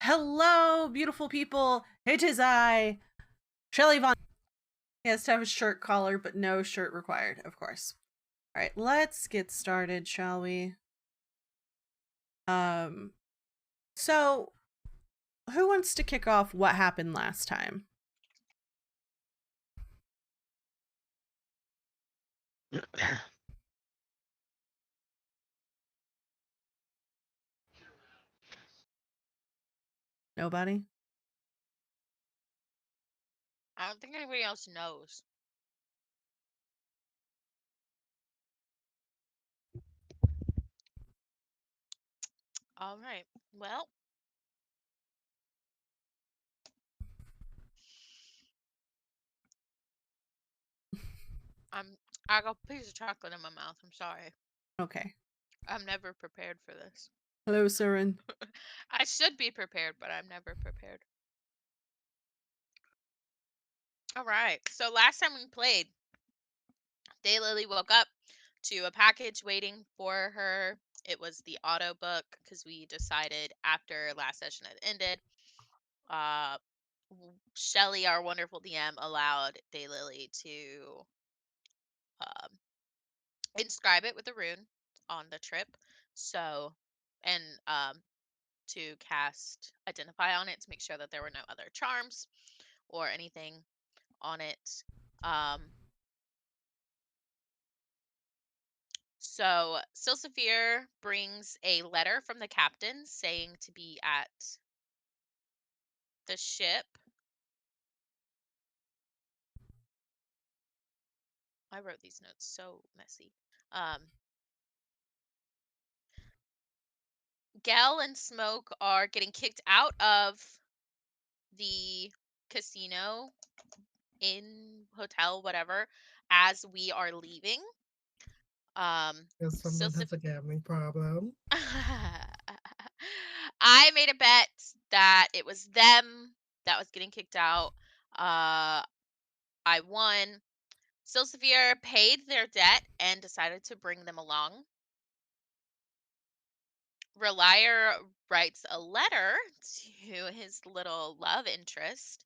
Hello, beautiful people. It is I, Shelly Von. He has to have a shirt collar, but no shirt required, of course. All right, let's get started, shall we? Um, so who wants to kick off what happened last time? Nobody? I don't think anybody else knows. All right. Well, I got a piece of chocolate in my mouth. I'm sorry. Okay. I'm never prepared for this. Hello, Siren. I should be prepared, but I'm never prepared. All right. So last time we played, Daylily woke up to a package waiting for her. It was the auto book because we decided after last session had ended, uh, Shelly, our wonderful DM, allowed Daylily to um, inscribe it with a rune on the trip. So, and to cast Identify on it to make sure that there were no other charms or anything on it. Um, so, Silsafir brings a letter from the captain saying to be at the ship. I wrote these notes so messy. Gel and Smoke are getting kicked out of the casino, in hotel, whatever, as we are leaving. Because So someone has a gambling problem. I made a bet that it was them that was getting kicked out. I won. Silsavir paid their debt and decided to bring them along. Relier writes a letter to his little love interest,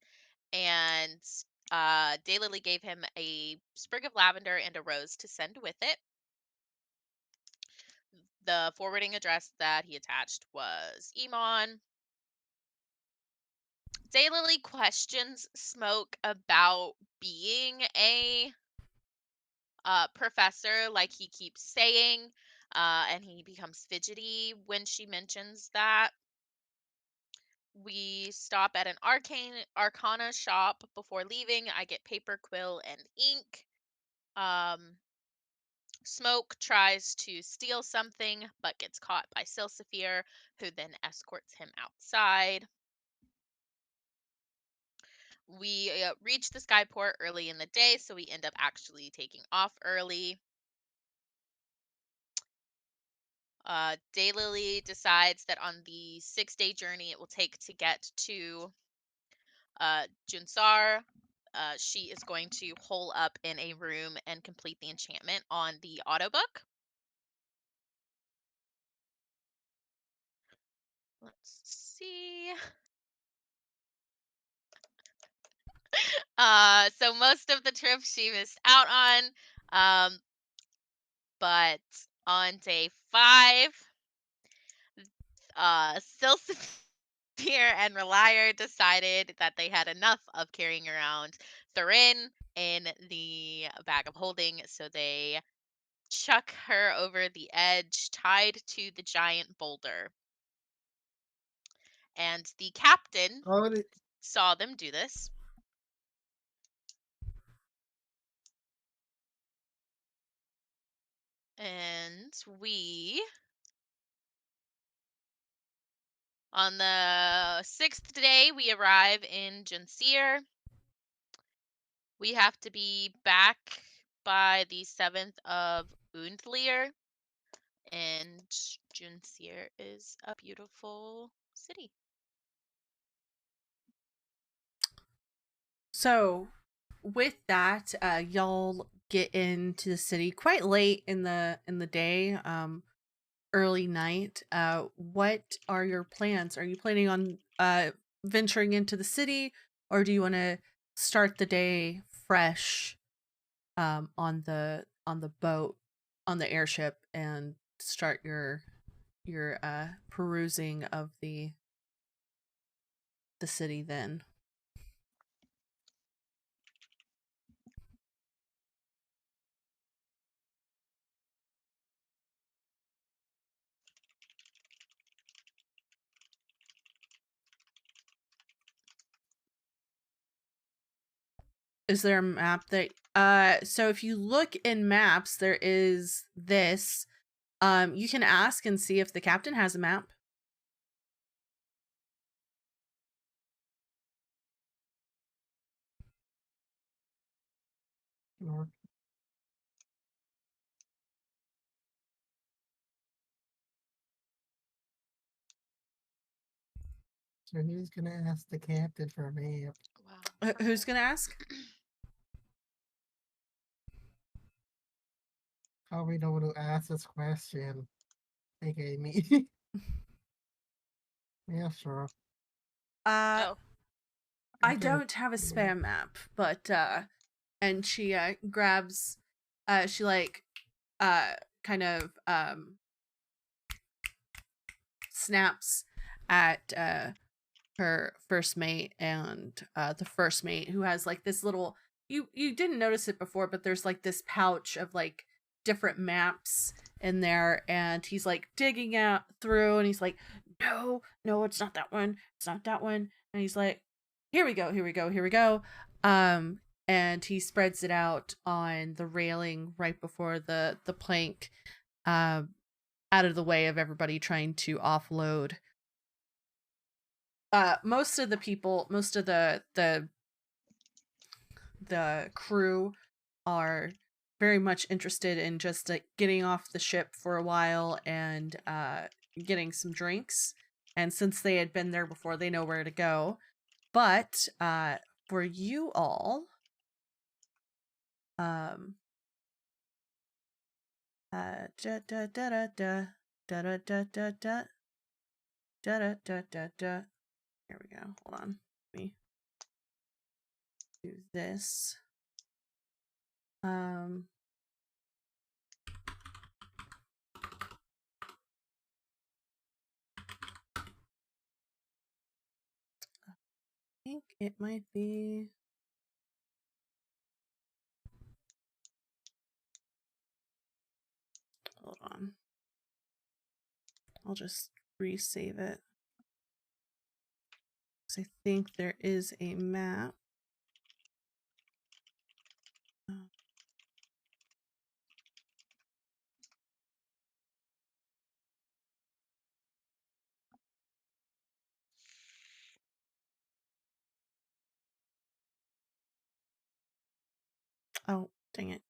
and Daylily gave him a sprig of lavender and a rose to send with it. The forwarding address that he attached was Emon. Daylily questions Smoke about being a professor, like he keeps saying, and he becomes fidgety when she mentions that. We stop at an arcana shop before leaving. I get paper, quill, and ink. Smoke tries to steal something, but gets caught by Silsafir, who then escorts him outside. We reach the skyport early in the day, so we end up actually taking off early. Daylily decides that on the 6-day journey it will take to get to Jrusar, she is going to hole up in a room and complete the enchantment on the auto book. Let's see. So most of the trip she missed out on. But on day 5, Silsafir and Relier decided that they had enough of carrying around Thurin in the bag of holding, so they chuck her over the edge, tied to the giant boulder. And the captain saw them do this. And on the 6th day, we arrive in Jrusar. We have to be back by the 7th of Undlir, and Jrusar is a beautiful city. So, with that, y'all get into the city quite late in the day, early night. What are your plans? Are you planning on venturing into the city, or do you want to start the day fresh on the boat, on the airship, and start your perusing of the city then? Is there a map that so if you look in maps, there is this. You can ask and see if the captain has a map. Or so who's gonna ask the captain for a map? Wow. Who's gonna ask? How we know to ask this question? AKA me. Yeah, sure. Oh, I Okay. don't have a spam map, but and she grabs she like kind of snaps at her first mate, and the first mate, who has like this little, you didn't notice it before, but there's like this pouch of like different maps in there, and he's like digging out through, and he's like, no, it's not that one, it's not that one, and he's like, here we go. And he spreads it out on the railing right before the plank, out of the way of everybody trying to offload. Most of the people, most of the crew are very much interested in just getting off the ship for a while and getting some drinks. And since they had been there before, they know where to go. But for you all, da da da da da da da da da da da da da da. Here we go. Hold on. Let me do this. I think it might be. Hold on. I'll just resave it. I think there is a map. Oh, dang it.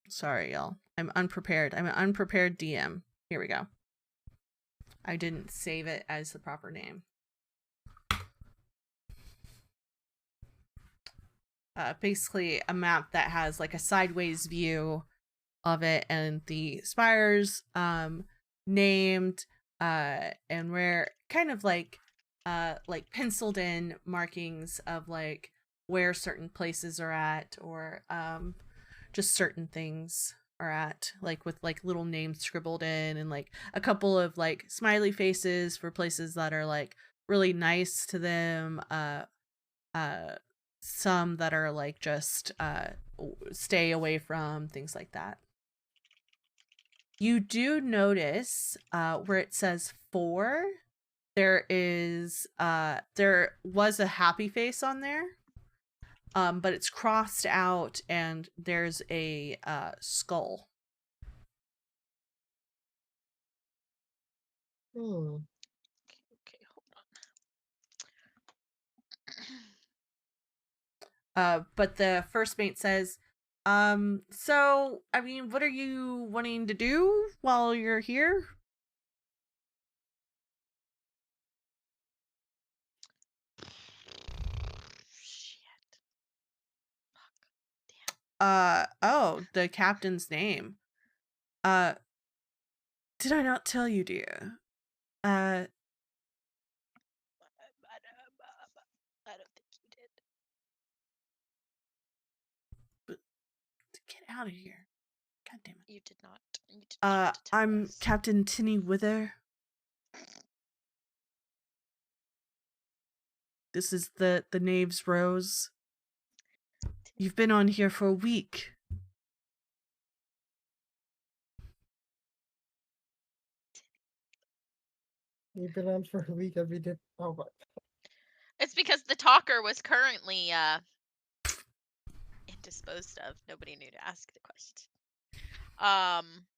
Sorry, y'all. I'm unprepared. I'm an unprepared DM. Here we go. I didn't save it as the proper name. Basically a map that has like a sideways view of it, and the spires named and where kind of like penciled in markings of like where certain places are at, or just certain things are at, like with like little names scribbled in, and like a couple of like smiley faces for places that are like really nice to them, some that are like just stay away from, things like that. You do notice where it says 4, there was a happy face on there, but it's crossed out and there's a skull. Hmm. okay, hold on. But the first mate says, so I mean, what are you wanting to do while you're here? Shit. Oh, the captain's name. Did I not tell you, dear? I don't think you did. But get out of here. God damn it. You did not. You did not tell I'm us. Captain Tinny Wither. This is the Knave's Rose. You've been on here for a week. You've been on for a week and we did. Oh my. It's because the talker was currently indisposed of. Nobody knew to ask the question.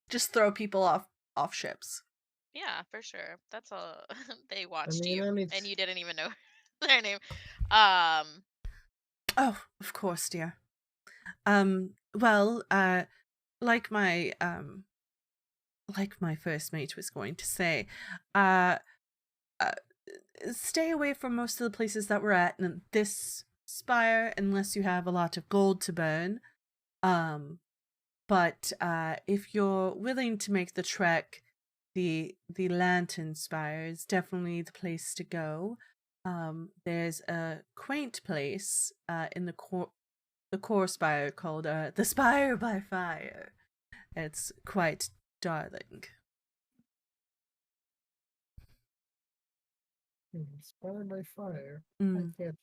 Just throw people off ships. Yeah, for sure. That's all. They watched mean, you, only and you didn't even know their name. Oh, of course, dear. Well, like my first mate was going to say, stay away from most of the places that we're at in this spire unless you have a lot of gold to burn. But if you're willing to make the trek, the Lantern Spire is definitely the place to go. There's a quaint place in the core spire called the Spire by Fire. It's quite darling. Inspired by fire. Mm. I can't.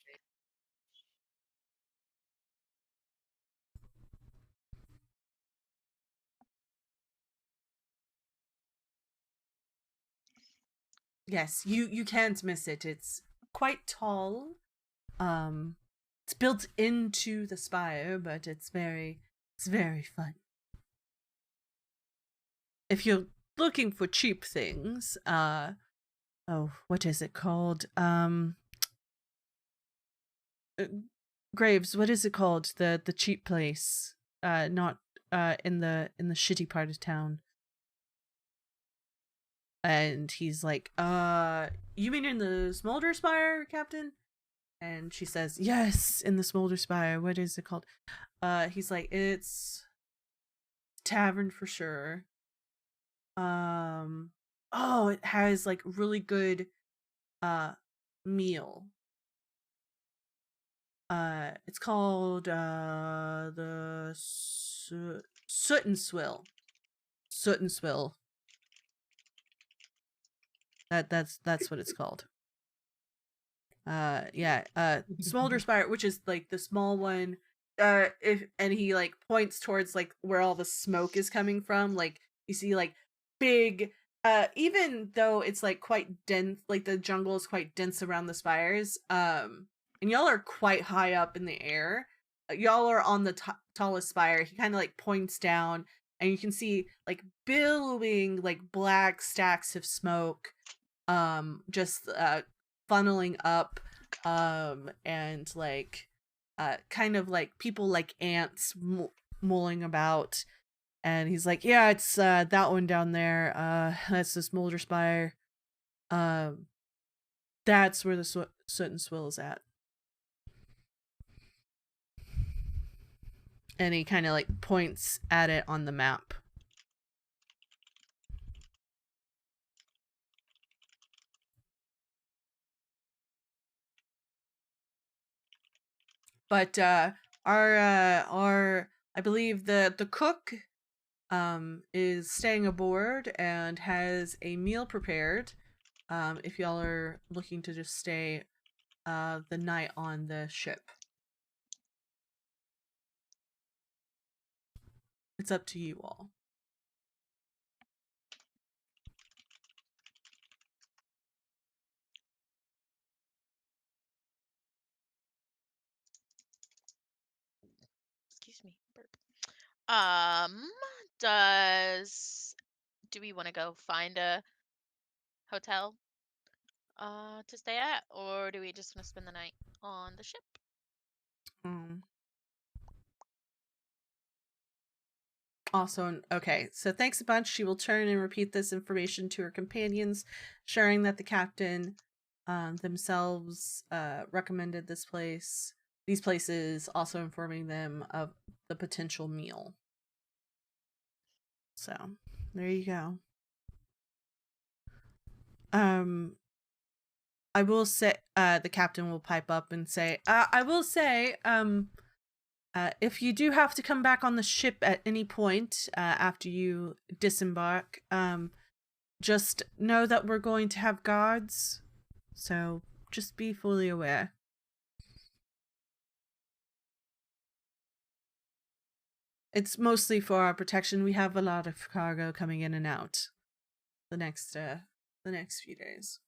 Yes, you can't miss it. It's quite tall. It's built into the spire, but it's very fun. If you're looking for cheap things, what is it called? Graves, what is it called? The cheap place. Not in the shitty part of town. And he's like, you mean in the Smolder Spire, Captain? And she says, yes, in the Smolder Spire. What is it called? He's like, it's tavern for sure. It has like really good meal. It's called the Soot and Swill. Soot and Swill. That's what it's called. Smolder Spire, which is like the small one. And he like points towards like where all the smoke is coming from. Like you see like big, even though it's like quite dense, like the jungle is quite dense around the spires. And y'all are quite high up in the air. Y'all are on the tallest spire. He kind of like points down, and you can see like billowing like black stacks of smoke, just funneling up, and like kind of like people like ants mulling about. And he's like, yeah, it's that one down there. That's the Smolder Spire. That's where the Soot and Swill is at. And he kind of like points at it on the map. But our I believe the cook is staying aboard and has a meal prepared. If y'all are looking to just stay the night on the ship. It's up to you all. Excuse me. Burp. Do we want to go find a hotel to stay at, or do we just want to spend the night on the ship? Also, okay, so thanks a bunch. She will turn and repeat this information to her companions, sharing that the captain themselves recommended this place. these places also informing them of the potential meal. So there you go. I will say, the captain will pipe up and say, I will say, if you do have to come back on the ship at any point after you disembark, just know that we're going to have guards, so just be fully aware. It's mostly for our protection. We have a lot of cargo coming in and out the next few days.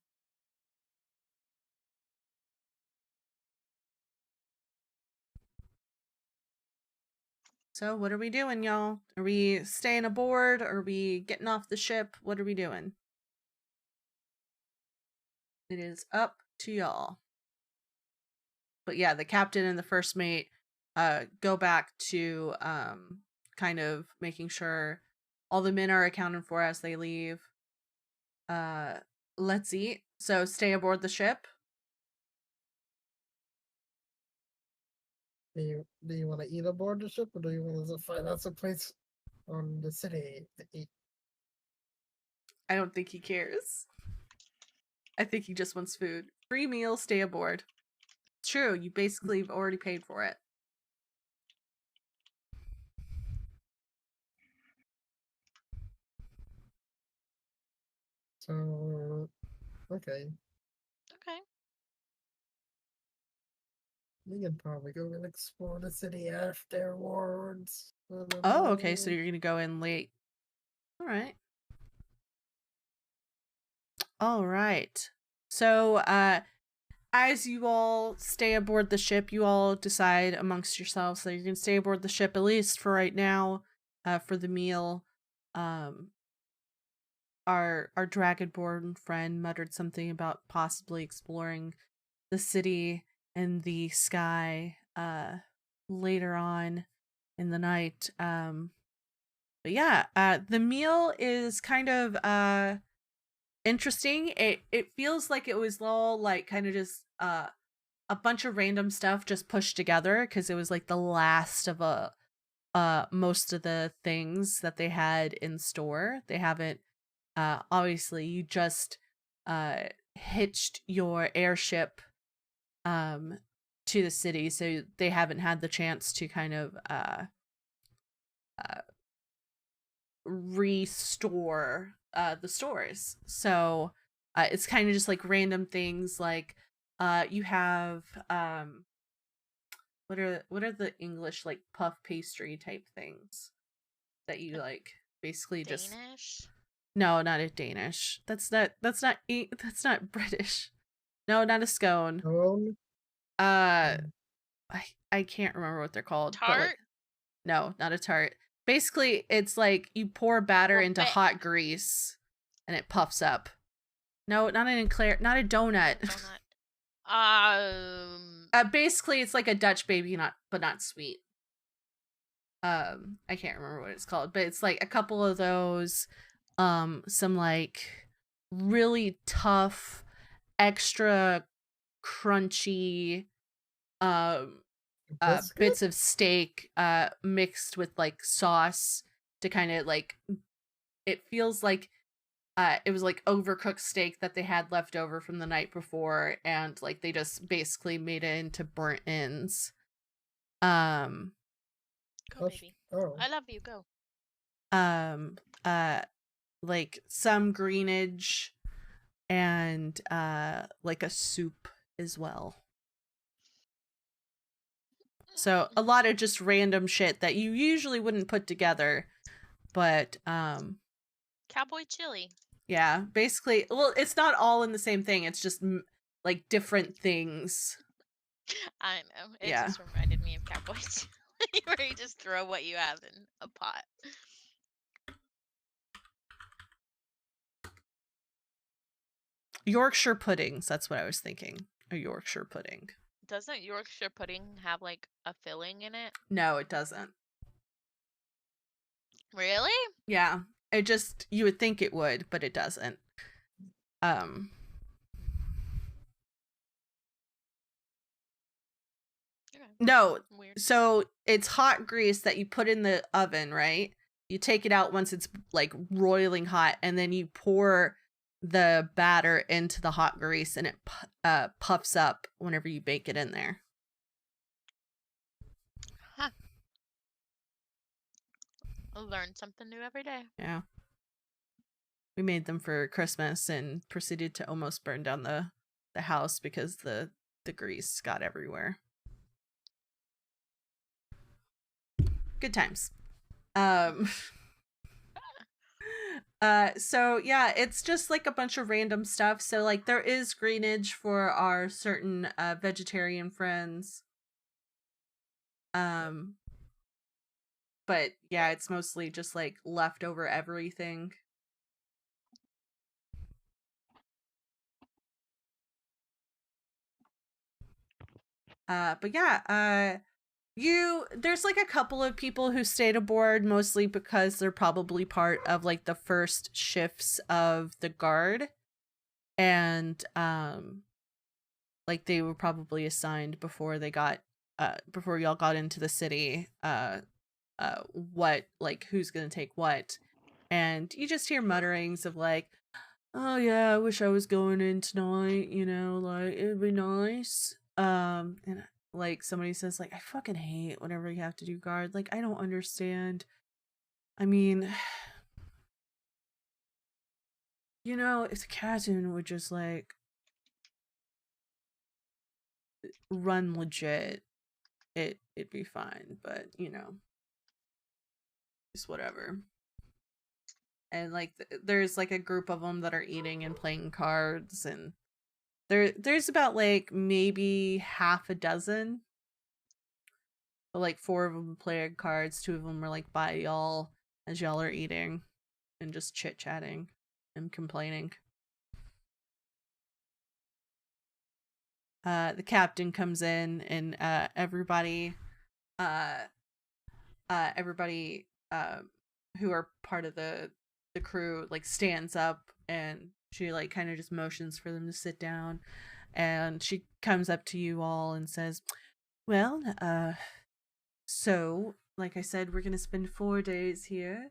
So what are we doing, y'all? Are we staying aboard? Are we getting off the ship? What are we doing? It is up to y'all. But yeah, the captain and the first mate go back to kind of making sure all the men are accounted for as they leave. Let's eat. So stay aboard the ship. Do you want to eat aboard the ship, or do you want to find out some place on the city to eat? I don't think he cares. I think he just wants food. Free meal, stay aboard. True, you basically have already paid for it. So, okay. Okay. We can probably go and explore the city afterwards. Oh, okay, so you're gonna go in late. All right. So, as you all stay aboard the ship, you all decide amongst yourselves that you're gonna stay aboard the ship, at least for right now, for the meal. Our dragonborn friend muttered something about possibly exploring the city and the sky later on in the night. But yeah, the meal is kind of interesting. It feels like it was all like kind of just a bunch of random stuff just pushed together, because it was like the last of most of the things that they had in store. They haven't obviously you just hitched your airship to the city, so they haven't had the chance to kind of restore the stores. So it's kind of just like random things, like you have what are the English like puff pastry type things that you like basically just Danish? No, not a Danish. That's not British. No, not a scone. Scone? I can't remember what they're called, but like Tart? no, not a tart. Basically, it's like you pour batter into Sorbet. hot grease and it puffs up. No, not an eclair, not a donut. Donut. Basically it's like a Dutch baby nut, but not sweet. I can't remember what it's called, but it's like a couple of those, some like really tough, extra crunchy bits of steak mixed with like sauce to kind of like, it feels like it was like overcooked steak that they had left over from the night before, and like they just basically made it into burnt ends. Go, baby. Oh. I love you. Go. Like some greenage and like a soup as well. So a lot of just random shit that you usually wouldn't put together, but Cowboy chili. yeah, basically, well, it's not all in the same thing. It's just like different things. I know. It Yeah. just reminded me of cowboy chili, where you just throw what you have in a pot. Yorkshire puddings, that's what I was thinking. A Yorkshire pudding. Doesn't Yorkshire pudding have like a filling in it? No, it doesn't. Really? Yeah. It just, you would think it would, but it doesn't. Okay. No, Weird. so it's hot grease that you put in the oven, right? You take it out once it's like roiling hot, and then you pour the batter into the hot grease, and it puffs up whenever you bake it in there. Huh. I learn something new every day. Yeah. We made them for Christmas and proceeded to almost burn down the house because the grease got everywhere. Good times. So yeah, it's just like a bunch of random stuff. So like there is greenage for our certain vegetarian friends. But yeah, it's mostly just like leftover everything. But yeah, there's like a couple of people who stayed aboard, mostly because they're probably part of like the first shifts of the guard, and like they were probably assigned before they got before y'all got into the city, what, like, who's gonna take what. And you just hear mutterings of like, oh yeah, I wish I was going in tonight, you know, like it'd be nice. And like somebody says like, I fucking hate whenever you have to do guard. Like, I don't understand. I mean, you know, if the captain would just like run legit, it'd be fine. But you know, just whatever. And like there's like a group of them that are eating and playing cards, and there's about like maybe half a dozen. But like 4 of them playing cards, 2 of them are like by y'all as y'all are eating and just chit-chatting and complaining. The captain comes in, and everybody who are part of the crew like stands up, and she like kind of just motions for them to sit down, and she comes up to you all and says, well, so like I said, we're gonna spend 4 days here.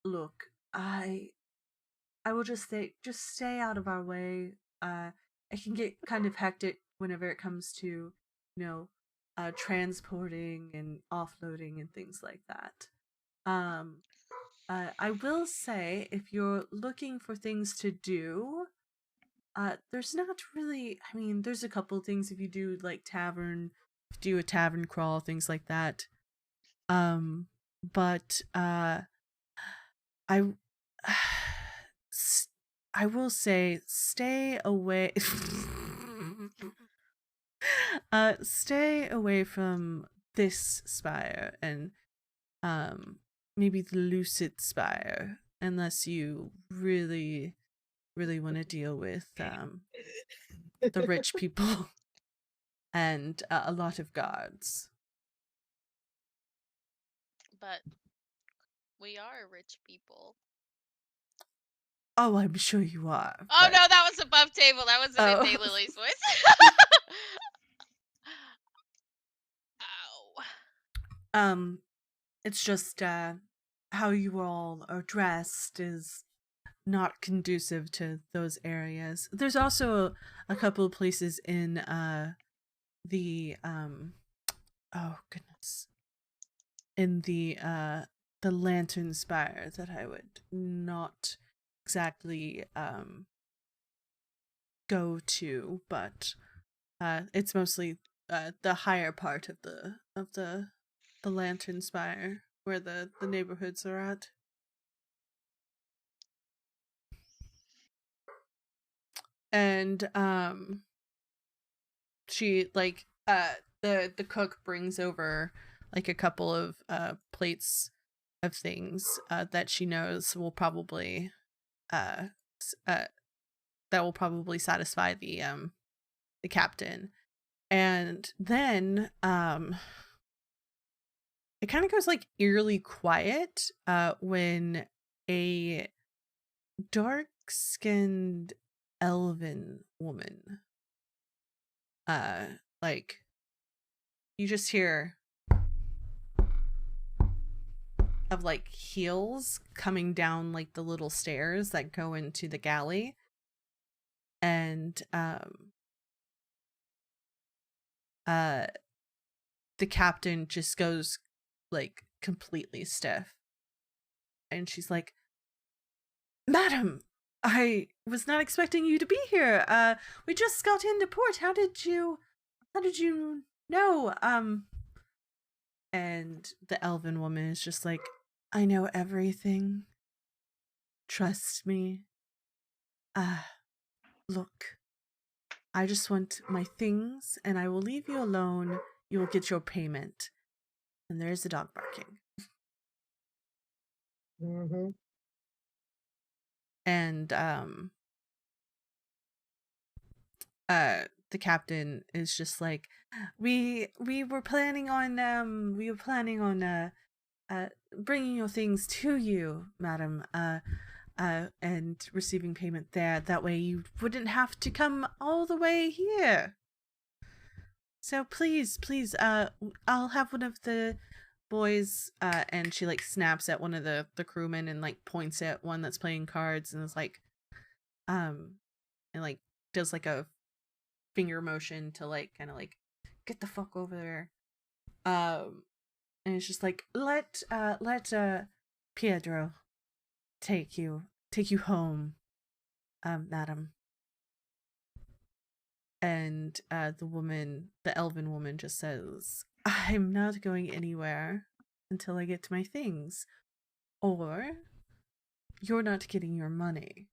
Look, I will just stay out of our way. It can get kind of hectic whenever it comes to, you know, transporting and offloading and things like that. I will say, if you're looking for things to do, there's not really. I mean, there's a couple things if you do like do a tavern crawl, things like that. But I I will say stay away stay away from this spire, and maybe the lucid spire, unless you really want to deal with the rich people and a lot of guards. But we are rich people. Oh, I'm sure you are. Oh but... no, that was above table. That wasn't in Daylily's voice. Ow. It's just how you all are dressed is not conducive to those areas. There's also a couple of places in the oh goodness, in the Lantern Spire that I would not exactly go to, but it's mostly the higher part of the Lantern Spire where the neighborhoods are at. And she like the cook brings over like a couple of plates of things that she knows will probably that will probably satisfy the captain. And then it kind of goes like eerily quiet when a dark-skinned elven woman like, you just hear of like heels coming down like the little stairs that go into the galley, and the captain just goes like completely stiff, and she's like, "Madam, I was not expecting you to be here. We just got into port. How did you know?" And the elven woman is just like, "I know everything. Trust me. Look, I just want my things, and I will leave you alone. You will get your payment." And there's the dog barking. Mm-hmm. And the captain is just like, we were planning on bringing your things to you, madam, and receiving payment there. That way you wouldn't have to come all the way here. So please, I'll have one of the boys, and she like snaps at one of the crewmen and like points at one that's playing cards and is like, and like does like a finger motion to like kind of like get the fuck over there. And it's just like, let Pietro take you home, madam. And the elven woman just says, "I'm not going anywhere until I get my things, or you're not getting your money."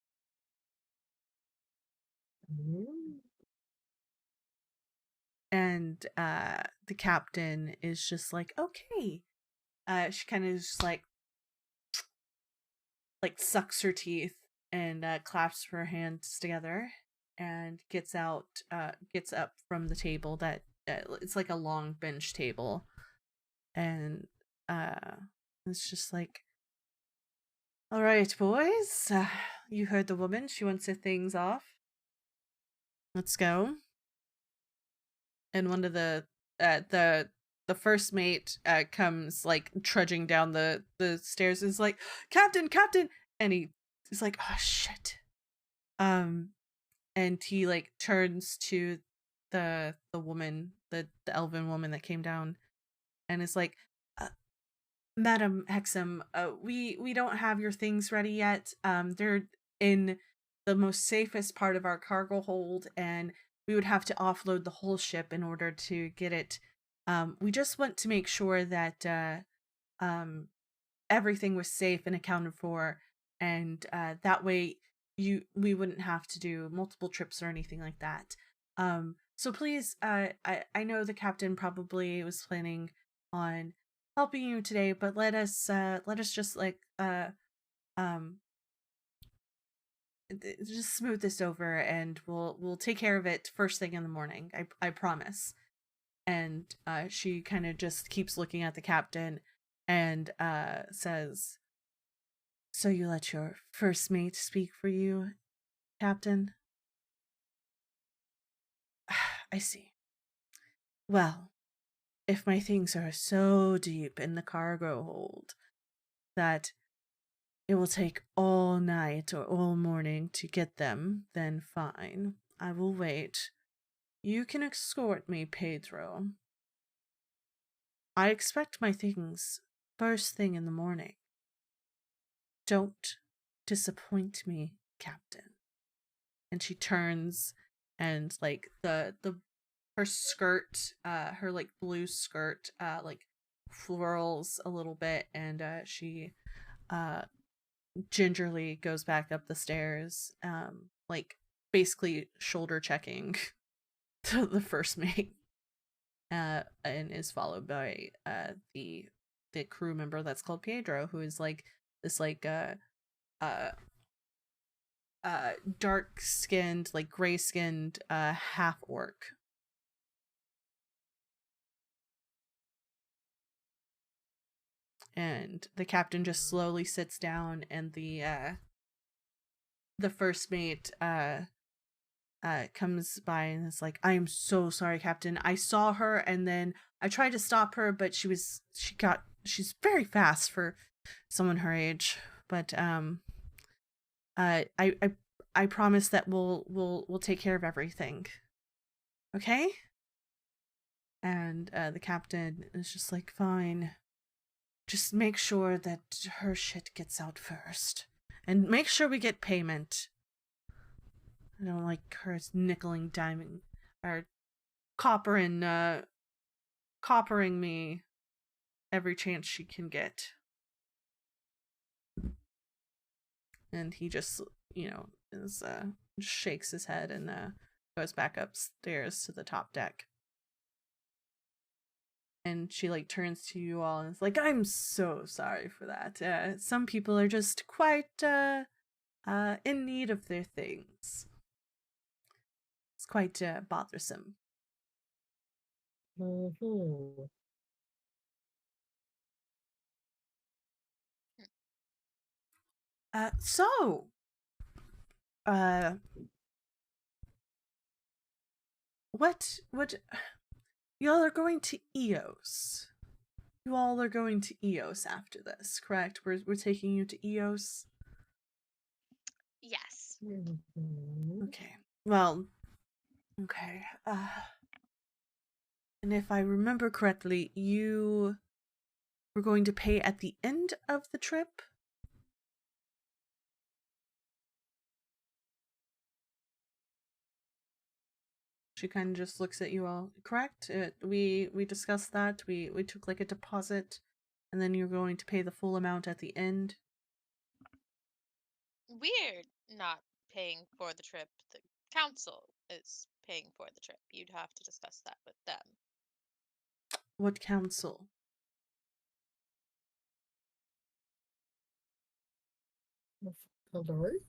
Mm-hmm. And the captain is just like, "Okay." She kind of just like sucks her teeth and claps her hands together and gets up from the table that it's like a long bench table, and it's just like, "All right, boys, you heard the woman. She wants her things off. Let's go." And one of the first mate comes like trudging down the stairs and is like, "Captain, captain!" And he's like, "Oh shit." And he like turns to the woman, the elven woman that came down, and is like, "Madam Hexam, we don't have your things ready yet. They're in the most safest part of our cargo hold, and we would have to offload the whole ship in order to get it. We just want to make sure that everything was safe and accounted for, and that way we wouldn't have to do multiple trips or anything like that. So please, I know the captain probably was planning on helping you today, but let us just like um just smooth this over, and we'll take care of it first thing in the morning. I promise." And she kind of just keeps looking at the captain and says, "So you let your first mate speak for you, Captain?" "I see. Well, if my things are so deep in the cargo hold that it will take all night or all morning to get them, then fine. I will wait. You can escort me, Pedro. I expect my things first thing in the morning. Don't disappoint me, Captain." And she turns, and like her skirt, her like blue skirt, like florals a little bit, and she gingerly goes back up the stairs, like basically shoulder checking to the first mate, and is followed by the crew member that's called Pedro, who is like this like uh dark skinned, like gray skinned half orc. And the captain just slowly sits down, and the first mate comes by and is like, I am so sorry, Captain. I saw her and then I tried to stop her, but she's very fast for someone her age. But I promise that we'll take care of everything. Okay? And the captain is just like, fine. Just make sure that her shit gets out first. And make sure we get payment. I don't like her nickeling, diming, or coppering me every chance she can get. And he just, is shakes his head and goes back upstairs to the top deck. And she like turns to you all and is like, I'm so sorry for that. Some people are just quite in need of their things. It's quite bothersome. Mm-hmm. So, what y'all are going to Eos? You all are going to Eos after this, correct? We're taking you to Eos. Yes. Mm-hmm. Okay. Well, okay. And if I remember correctly, you were going to pay at the end of the trip? She kind of just looks at you all. Correct? We discussed that. We took like a deposit, and then you're going to pay the full amount at the end. We're not paying for the trip. The council is paying for the trip. You'd have to discuss that with them. What council? Eldori?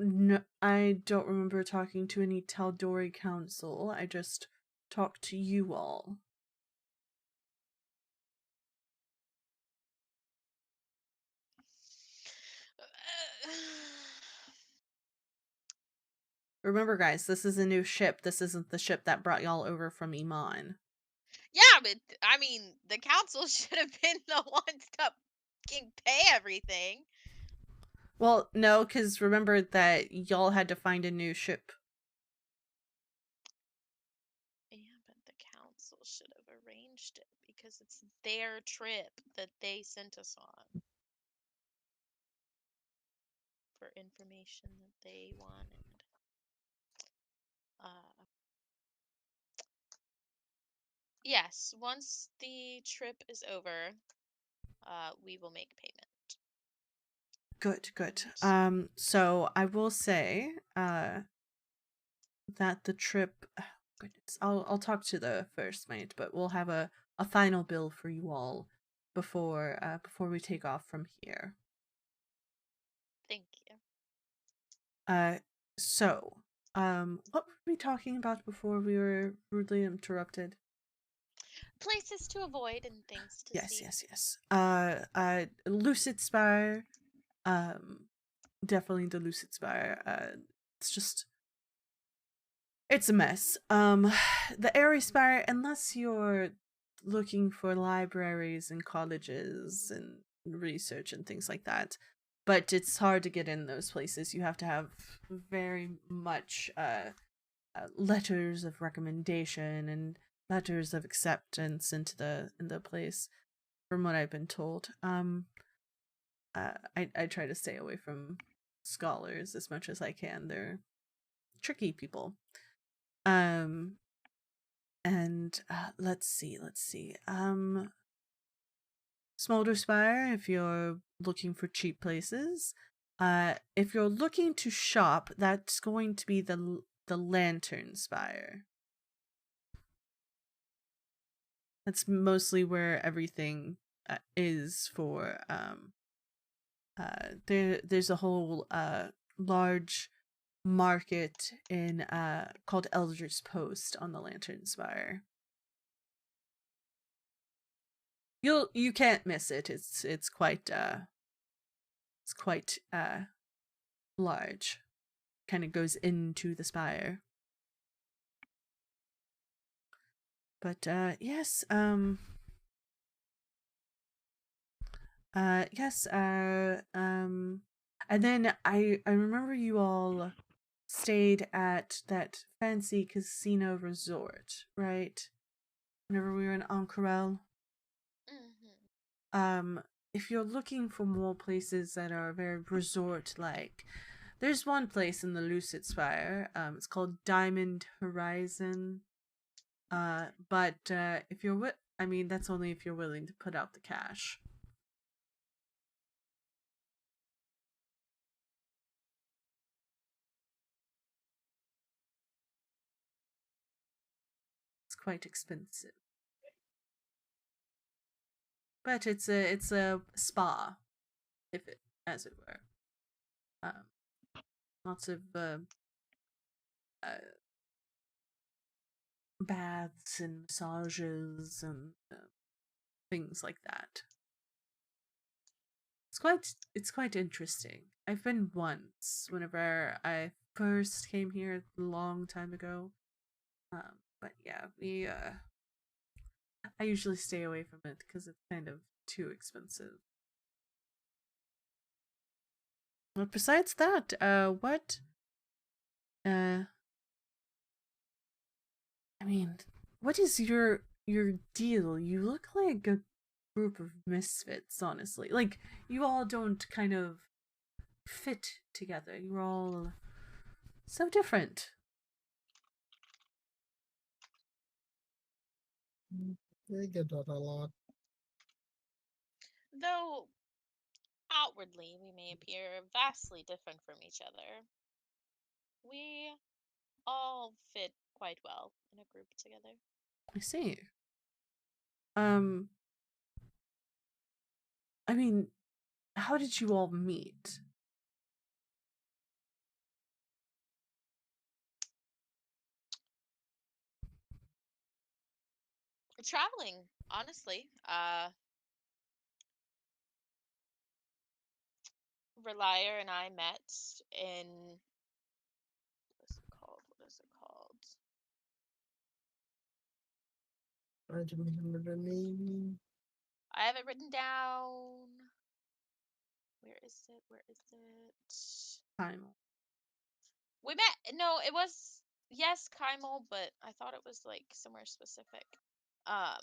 No, I don't remember talking to any Taldori council. I just talked to you all. Remember, guys, this is a new ship. This isn't the ship that brought y'all over from Iman. Yeah, but I mean, the council should have been the ones to fucking pay everything. Well, no, because remember that y'all had to find a new ship. Yeah, but the council should have arranged it because it's their trip that they sent us on for information that they wanted. Yes, once the trip is over, we will make payment. Good. So I will say, that the trip. Goodness, I'll talk to the first mate, but we'll have a final bill for you all before we take off from here. Thank you. So, what were we talking about before we were rudely interrupted? Places to avoid and things to see. Yes. Lucid Spire. Definitely the Lucid Spire. It's just, it's a mess. The Airy Spire, unless you're looking for libraries and colleges and research and things like that, but it's hard to get in those places. You have to have very much letters of recommendation and letters of acceptance into the place, from what I've been told. I try to stay away from scholars as much as I can. They're tricky people. And let's see. Smolder Spire, if you're looking for cheap places. If you're looking to shop, that's going to be the Lantern Spire. That's mostly where everything is for. There's a whole large market in called Elder's Post on the Lantern Spire. You can't miss it. It's quite large. kind of goes into the spire. But yes, yes, and then I remember you all stayed at that fancy casino resort, right? Whenever we were in Ank'Harel. Mm-hmm. If you're looking for more places that are very resort-like, there's one place in the Lucid Spire. It's called Diamond Horizon. But if you're I mean, that's only if you're willing to put out the cash. It's quite expensive. But it's a spa, if it as it were. Lots of baths and massages and things like that. It's quite interesting. I've been once whenever I first came here a long time ago. But yeah, I usually stay away from it because it's kind of too expensive. But besides that, what I mean, what is your deal? You look like a group of misfits, honestly. Like you all don't kind of fit together. You're all so different. They get that a lot. Though outwardly we may appear vastly different from each other, we all fit quite well in a group together. I see. Um, I mean, how did you all meet? Traveling, honestly. Relier and I met in what is it called? What is it called? I don't remember the name. I have it written down. Where is it? Where is it? Time. We met. No, it was yes, Kymel, but I thought it was like somewhere specific. Um,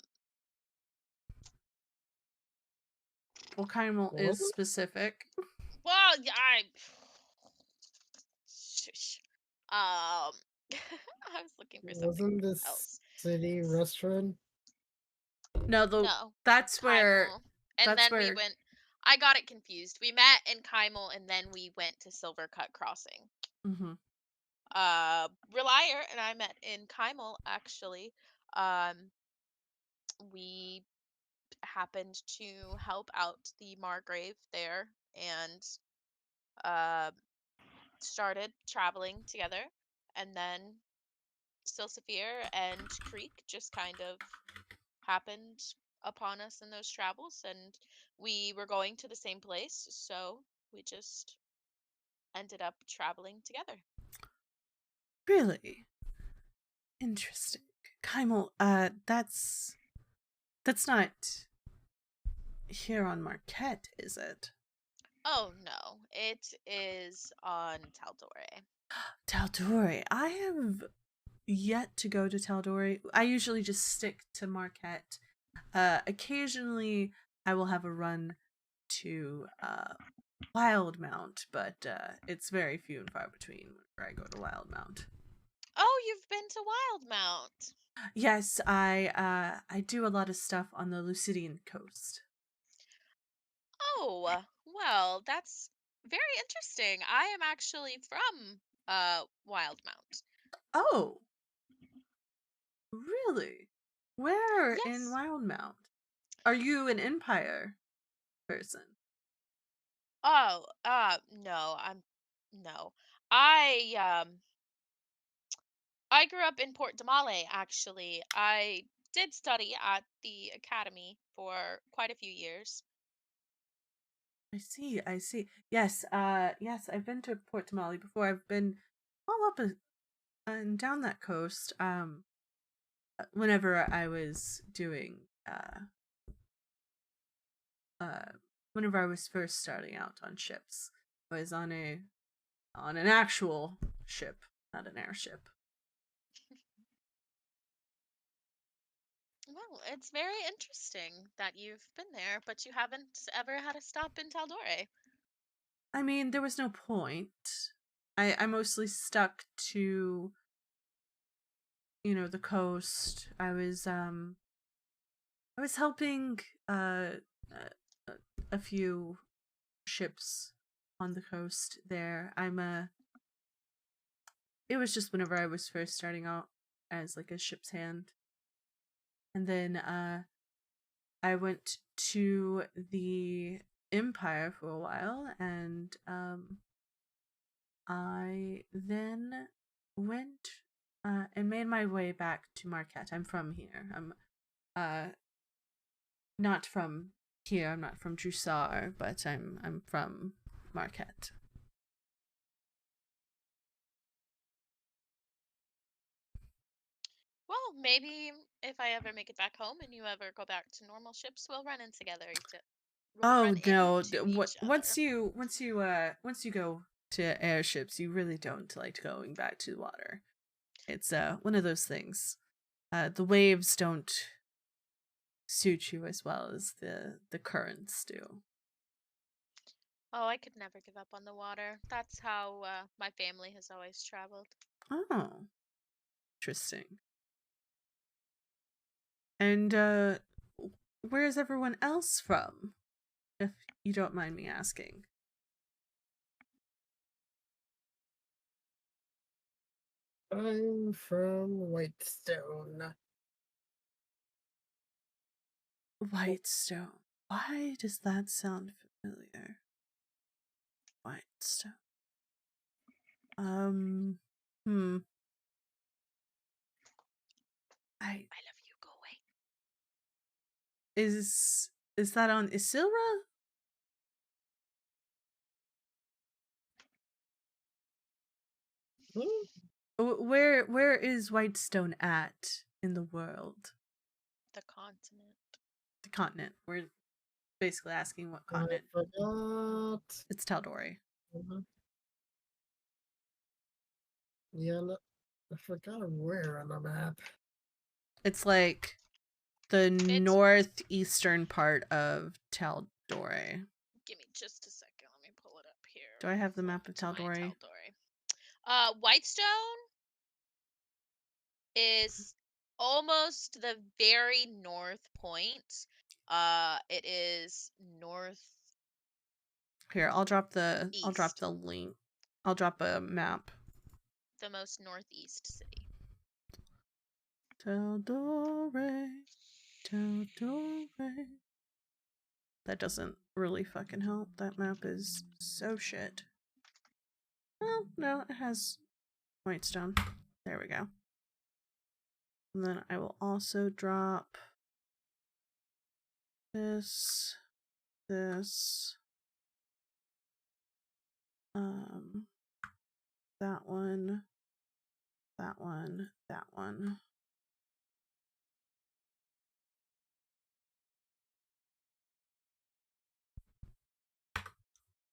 Well, Kymel What? is specific. well, yeah, shush. I was looking for something Wasn't this else. city restaurant? No, No, that's where Kymel. And that's then we where went. I got it confused. We met in Kymel, and then we went to Silvercut Crossing. mm-hmm. Relier and I met in Kymel, actually. Um, we happened to help out the Margrave there and uh, started traveling together. And then Silsafir and Creek just kind of happened upon us in those travels. And we were going to the same place. So we just ended up traveling together. Really interesting. Kymel, that's not here on Marquette, is it? Oh no, it is on Taldore. Taldori. I have yet to go to Taldori. I usually just stick to Marquette. Occasionally, I will have a run to Wildmount, but it's very few and far between whenever I go to Wildmount. Oh, you've been to Wildmount. Yes, I do a lot of stuff on the Lucidian coast. Oh, well, that's very interesting. I am actually from Wildmount. Oh, really? Where in Yes. Wildmount? Are you an Empire person? Oh, no, no. I I grew up in Port Damale actually. I did study at the academy for quite a few years. I see, I see. Yes, yes, I've been to Port Tamale before. I've been all up and down that coast. Whenever I was doing whenever I was first starting out on ships, I was on an actual ship, not an airship. Well, it's very interesting that you've been there, but you haven't ever had a stop in Taldore. I mean, there was no point. I mostly stuck to, the coast. I was helping a few ships on the coast there. It was just whenever I was first starting out as like a ship's hand. And then I went to the Empire for a while, and I then went and made my way back to Marquette. I'm from here. I'm not from here. I'm not from Jrusar, but I'm from Marquette. Well, maybe if I ever make it back home and you ever go back to normal ships, we'll run into Oh no! each Once other. you go to airships, you really don't like going back to the water. It's one of those things. The waves don't suit you as well as the currents do. Oh, I could never give up on the water. That's how my family has always traveled. Oh, interesting. And where's everyone else from? If you don't mind me asking. I'm from Whitestone. Whitestone. Why does that sound familiar? Whitestone. Hmm. I love you. Go away. Is that on Isilra? Where is Whitestone at in the world? The continent. The continent. We're basically asking what I continent. forgot. It's Taldore. Yeah, no, I forgot where on the map. It's like the It's northeastern part of Taldore. Give me just a second. Let me pull it up here. Do I have the map of Taldore? Whitestone is almost the very north point. It is north. Here, I'll drop the East. link. I'll drop a map. The most northeast city. Taldore. That doesn't really fucking help. That map is so shit. Oh, no, it has Whitestone. There we go. And then I will also drop this, that one, that one, that one.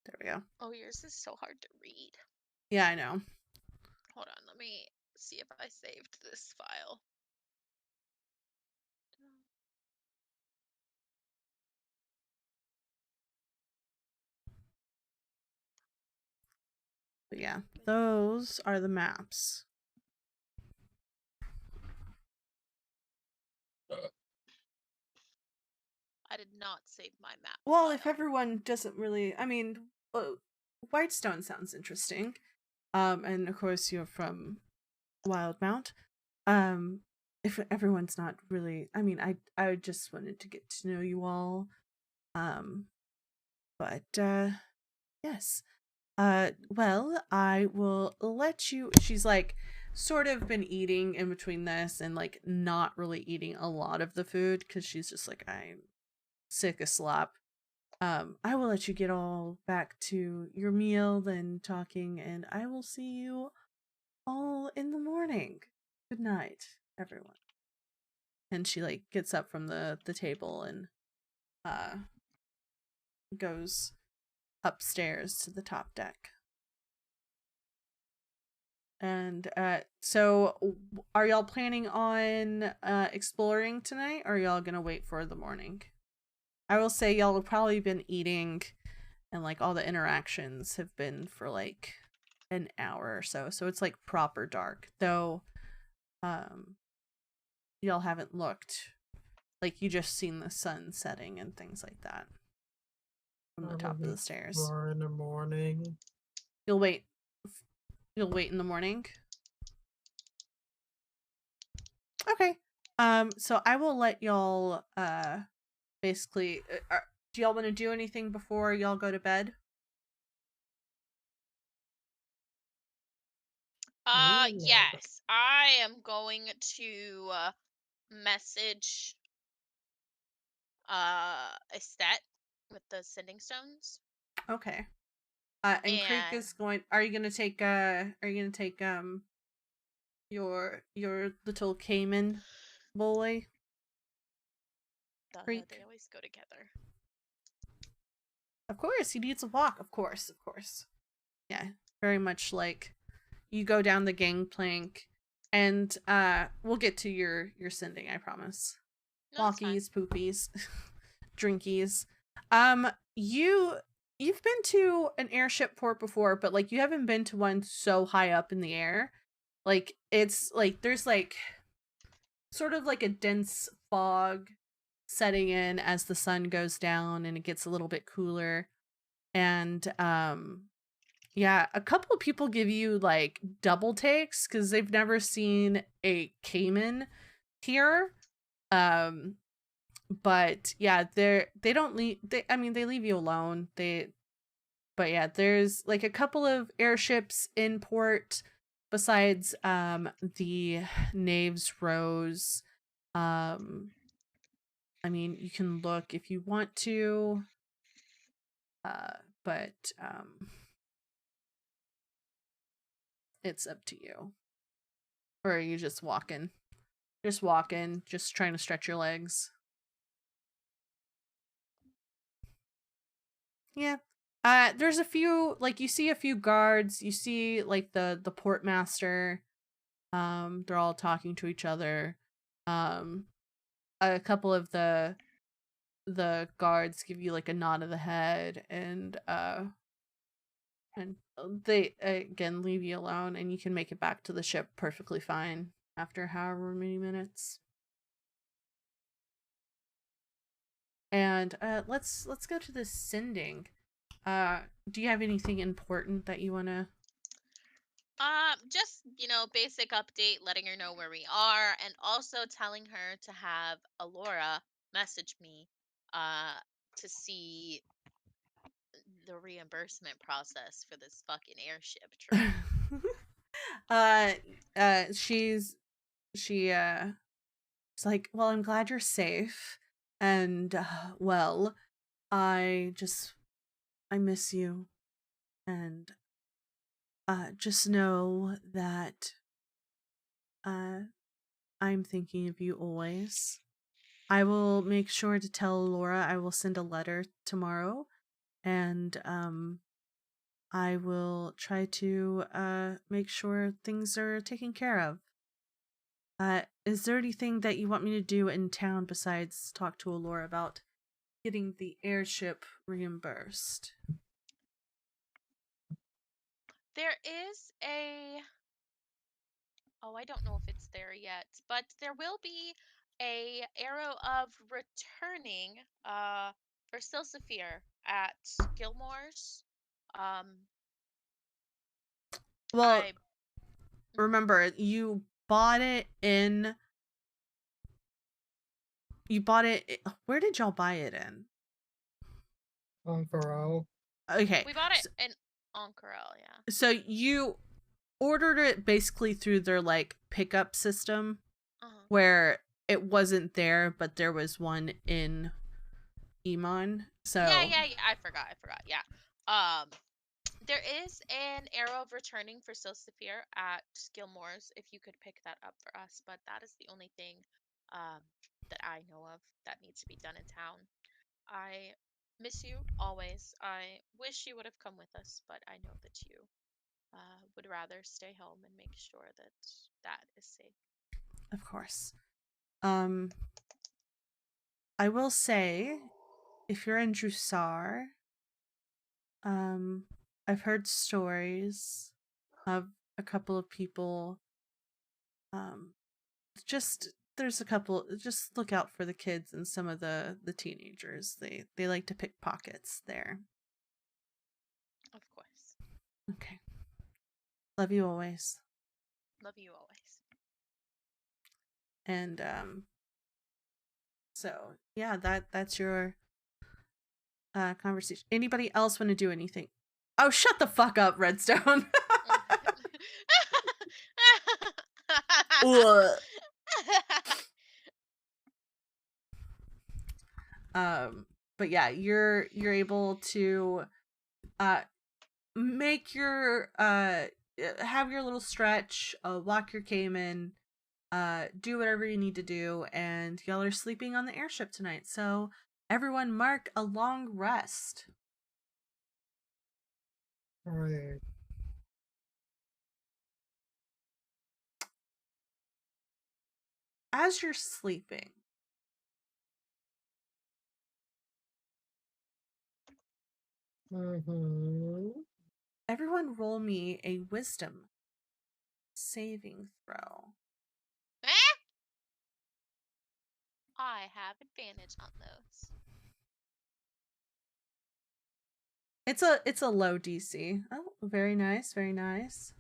There we go. Oh, yours is so hard to read. Yeah, I know. Hold on, let me see if I saved this file. But yeah, those are the maps. I did not save my map. Well, file. if everyone doesn't really, I mean, Whitestone sounds interesting. And of course you're from Wildmount. If everyone's not really, I mean, I just wanted to get to know you all. But yes. Well, I will let you. She's like sort of been eating in between this and like not really eating a lot of the food because she's just like, I'm sick of slop. I will let you get all back to your meal and talking, and I will see you all in the morning. Good night, everyone. And she like gets up from the table and goes upstairs to the top deck. And so are y'all planning on exploring tonight, or are y'all gonna wait for the morning? I will say y'all have probably been eating, and like all the interactions have been for like an hour or so, so it's like proper dark, though. Y'all haven't looked, like you just seen the sun setting and things like that from the top of the stairs. Or in the morning. You'll wait in the morning. Okay. So I will let y'all basically do y'all want to do anything before y'all go to bed? Yes. I am going to message Estet with the sending stones. Okay. And Creek is going. Are you gonna take your little Cayman boy? Creek? They always go together. Of course, he needs a walk. Of course. Yeah, very much like you go down the gangplank, and we'll get to your sending. I promise. No, Walkies, poopies, drinkies. You've been to an airship port before, but like you haven't been to one so high up in the air. Like it's like there's like sort of like a dense fog setting in as the sun goes down and it gets a little bit cooler. And yeah, a couple of people give you like double takes because they've never seen a Cayman here. But yeah, they don't leave. I mean, they leave you alone. But yeah, there's like a couple of airships in port besides the Knaves Rose. I mean, you can look if you want to. But it's up to you. Or are you just walking? Just walking, just trying to stretch your legs. Yeah. There's a few, like you see a few guards, you see like the port master. They're all talking to each other. A couple of the guards give you like a nod of the head, and they again leave you alone, and you can make it back to the ship perfectly fine after however many minutes. And let's go to the sending. Do you have anything important that you want to? Just, basic update, letting her know where we are, and also telling her to have Alora message me to see the reimbursement process for this fucking airship trip. She's like, well, I'm glad you're safe, and well, I miss you, and just know that I'm thinking of you always. I will make sure to tell Laura I will send a letter tomorrow, and I will try to make sure things are taken care of. Is there anything that you want me to do in town besides talk to Alora about getting the airship reimbursed? There is I don't know if it's there yet, but there will be a arrow of returning for Silsaphir at Gilmore's. Well, remember, you bought it. Where did y'all buy it in? Oncorel. Okay. We bought it in Oncorel, yeah. So you ordered it basically through their like pickup system, where it wasn't there, but there was one in Emon. So yeah, I forgot. Yeah. There is an arrow of returning for Silsifir at Gilmore's if you could pick that up for us, but that is the only thing that I know of that needs to be done in town. I miss you always. I wish you would have come with us, but I know that you would rather stay home and make sure that that is safe. Of course. I will say, if you're in Jrusar, I've heard stories of a couple of people. There's a couple. Just look out for the kids and some of the teenagers. They like to pick pockets there. Of course. Okay. Love you always. Love you always. And so yeah, that's your conversation. Anybody else want to do anything? Oh, shut the fuck up, Redstone. Ugh. But yeah, you're able to make your have your little stretch, walk your cayman, do whatever you need to do, and y'all are sleeping on the airship tonight. So everyone mark a long rest. Right. As you're sleeping, everyone roll me a wisdom saving throw. I have advantage on those. It's a low DC. Oh, very nice, very nice.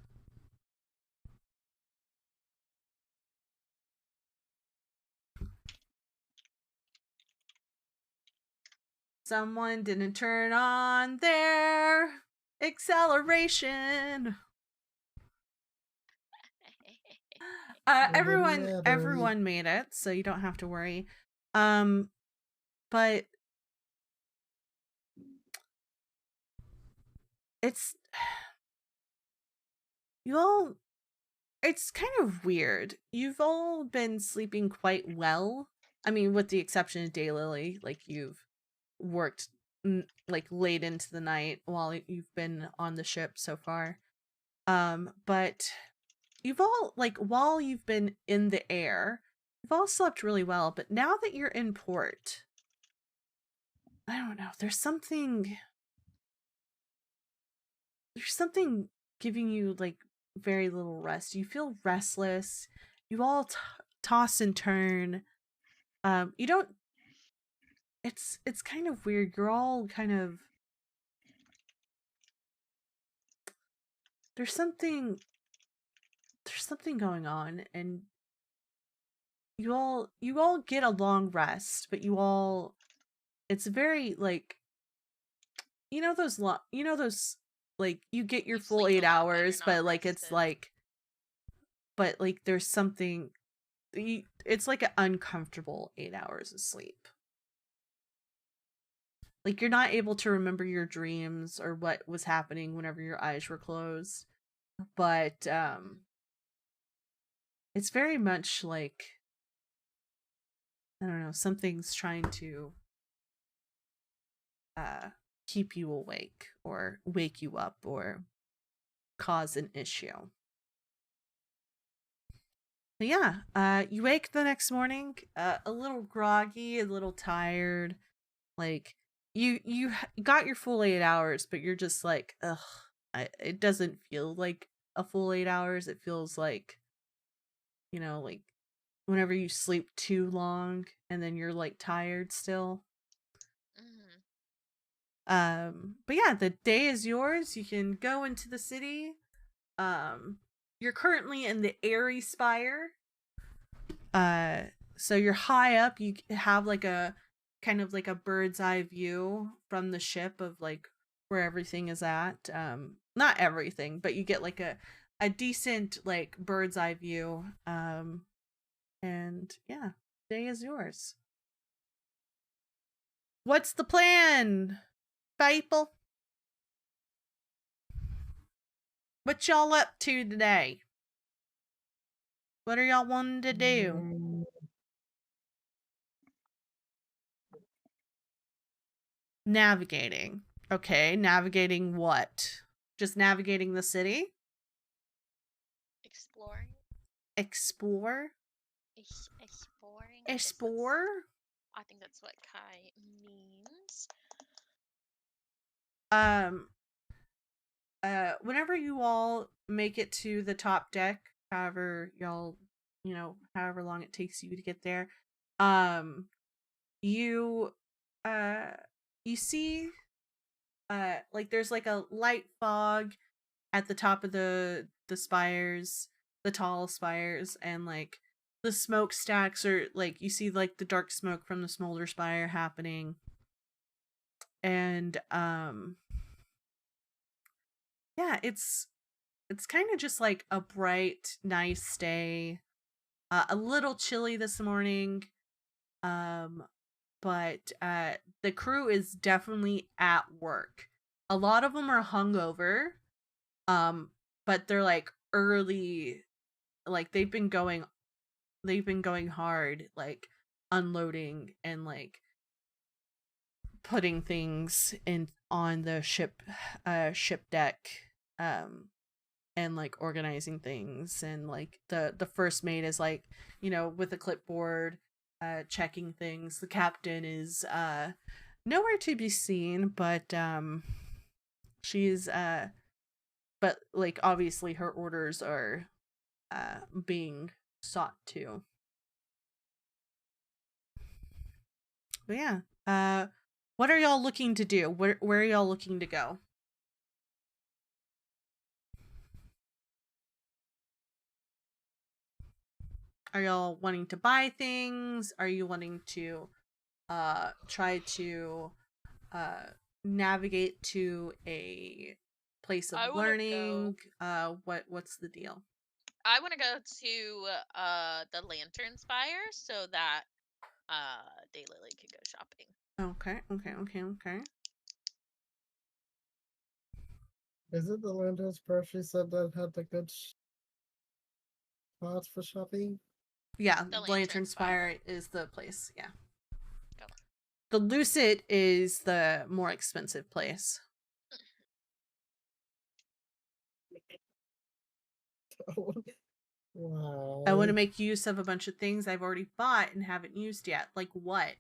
Someone didn't turn on their acceleration. Everyone made it, so you don't have to worry. But it's it's kind of weird. You've all been sleeping quite well. I mean, with the exception of Daylily, like you've worked like late into the night while you've been on the ship so far. But you've all, like, while you've been in the air, you've all slept really well, but now that you're in port, I don't know, there's something giving you like very little rest. You feel restless. You all toss and turn. You don't. It's kind of weird. You're all kind of. There's something going on, and you all get a long rest, but you all. It's very like. those like you get your You full sleep a 8 lot, hours, but you're but not like it's rested. like. But like there's something. It's like an uncomfortable 8 hours of sleep. Like you're not able to remember your dreams or what was happening whenever your eyes were closed. But it's very much like, I don't know, something's trying to keep you awake or wake you up or cause an issue. But yeah, you wake the next morning a little groggy, a little tired. Like you got your full 8 hours, but you're just like, ugh, it doesn't feel like a full 8 hours. It feels like, like whenever you sleep too long and then you're like tired still. But yeah, the day is yours. You can go into the city. You're currently in the Airy Spire. So you're high up. You have like a kind of like a bird's eye view from the ship of like where everything is at. Not everything, but you get like a decent like bird's eye view. And yeah, day is yours. What's the plan, people? What y'all up to today? What are y'all wanting to do? Navigating. Okay, navigating what? Just navigating the city? Exploring. Explore? Exploring. Explore? I think that's what Kai means. Whenever you all make it to the top deck, however y'all, however long it takes you to get there, you you see like there's like a light fog at the top of the spires, the tall spires, and like the smokestacks are like you see like the dark smoke from the smolder spire happening. And yeah, it's kind of just like a bright, nice day. A little chilly this morning. But the crew is definitely at work. A lot of them are hungover. But they're like early, like they've been going hard, like unloading and like putting things in on the ship deck, and like organizing things, and like the first mate is like, with a clipboard, checking things. The captain is nowhere to be seen, but she's but like obviously her orders are being sought to. But yeah, what are y'all looking to do? Where are y'all looking to go? Are y'all wanting to buy things? Are you wanting to try to navigate to a place of learning? What's the deal? I want to go to the Lantern Spire so that Daylily can go shopping. Okay. Is it the Lantern Spire she said that had the good spots for shopping? Yeah, the Lantern Spire is the place, yeah. Go. The Lucid is the more expensive place. Wow. I want to make use of a bunch of things I've already bought and haven't used yet. Like what?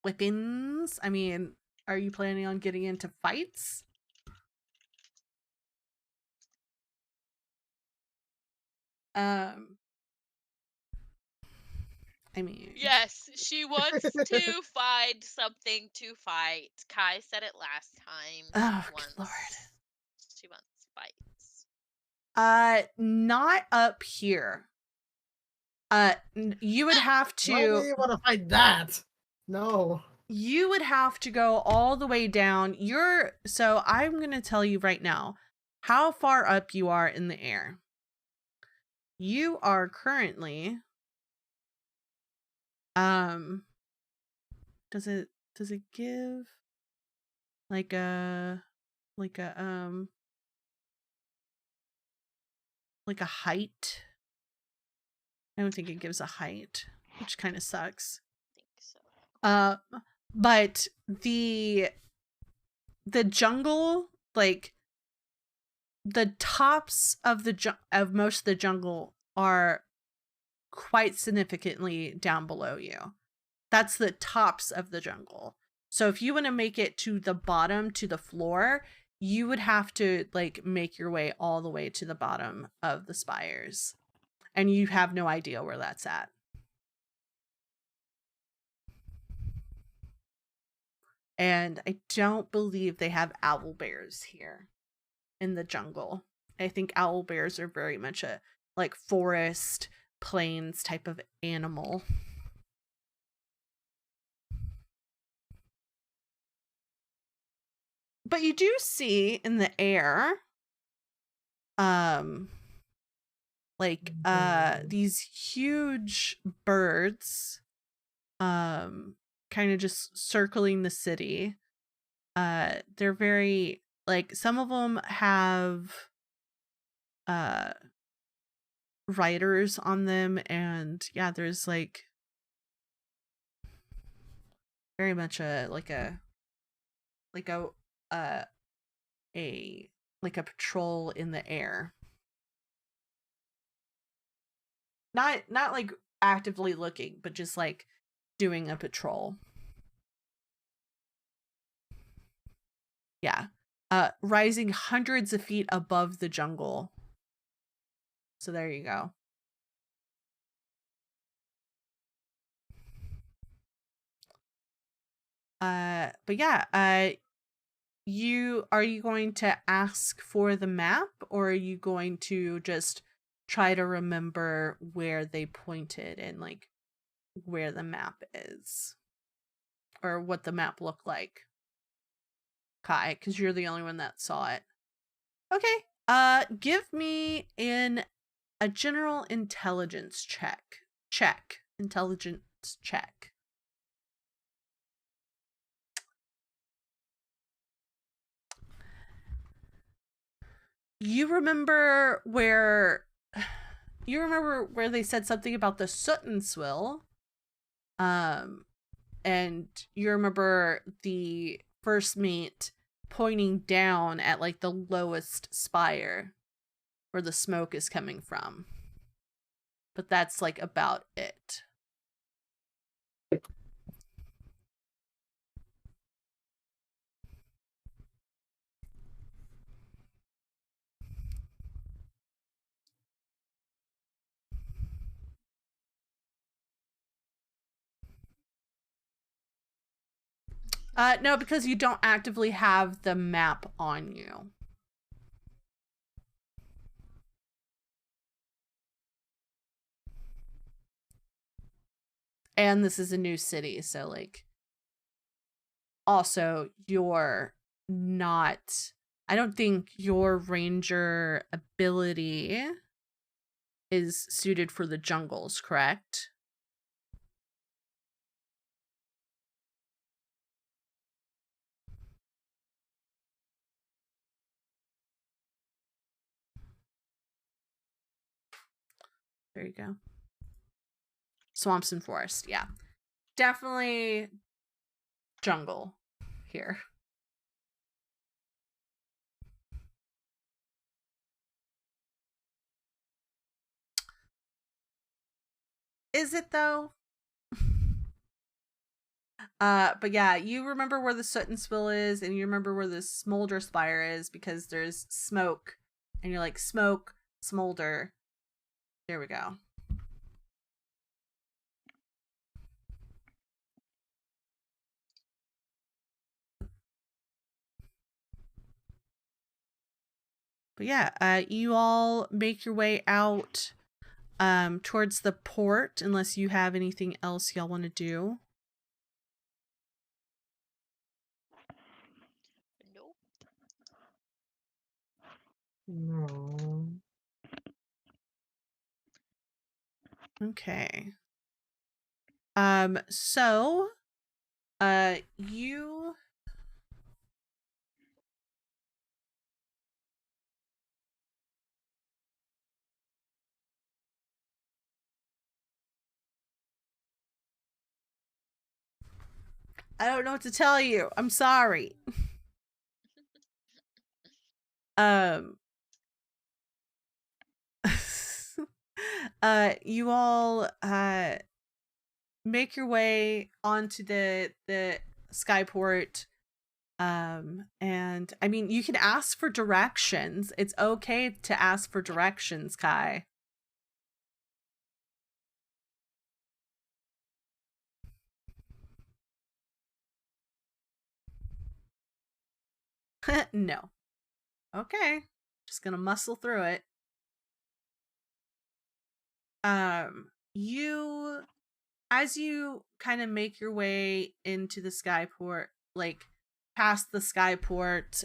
Weapons? I mean, are you planning on getting into fights? I mean... Yes, she wants to find something to fight. Kai said it last time. Oh, good Lord. She wants fights. Not up here. You would have to... Why do you want to fight that? No. You would have to go all the way down. So I'm going to tell you right now how far up you are in the air. You are currently... Does it give like a height? I don't think it gives a height, which kind of sucks. I think so. But the jungle, like the tops of of most of the jungle are quite significantly down below you. That's the tops of the jungle. So if you want to make it to the bottom, to the floor, you would have to like make your way all the way to the bottom of the spires. And you have no idea where that's at. And I don't believe they have owl bears here in the jungle. I think owl bears are very much a like forest, plains type of animal. But you do see in the air these huge birds kind of just circling the city. They're very, like, some of them have riders on them, and yeah, there's like very much a uh a like a patrol in the air. Not like actively looking, but just like doing a patrol. Yeah. Rising hundreds of feet above the jungle. So there you go. But yeah, are you going to ask for the map, or are you going to just try to remember where they pointed and like where the map is, or what the map looked like? Kai, because you're the only one that saw it. Okay. Give me a general intelligence check. Intelligence check. You remember where they said something about the soot and swill. And you remember the first mate pointing down at like the lowest spire where the smoke is coming from. But that's like about it. No, because you don't actively have the map on you. And this is a new city, so like also you're not, I don't think your ranger ability is suited for the jungles, correct? There you go. Swamps and forest, yeah. Definitely jungle here. Is it though? But yeah, you remember where the soot and spill is, and you remember where the smolder spire is because there's smoke, and you're like, smoke, smolder. There we go. But yeah, you all make your way out towards the port, unless you have anything else y'all want to do. Nope. No. Okay. So you I don't know what to tell you. I'm sorry. You all make your way onto the skyport. And I mean, you can ask for directions. It's okay to ask for directions, Kai. No. Okay. Just gonna muscle through it. You, as you kind of make your way into the skyport, like past the skyport,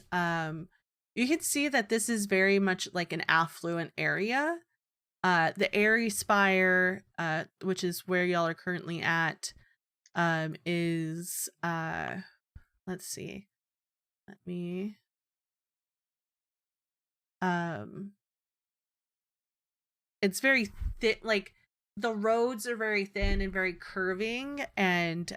you can see that this is very much like an affluent area. The Airy Spire, which is where y'all are currently at, is let's see. Let me it's very thin, like the roads are very thin and very curving, and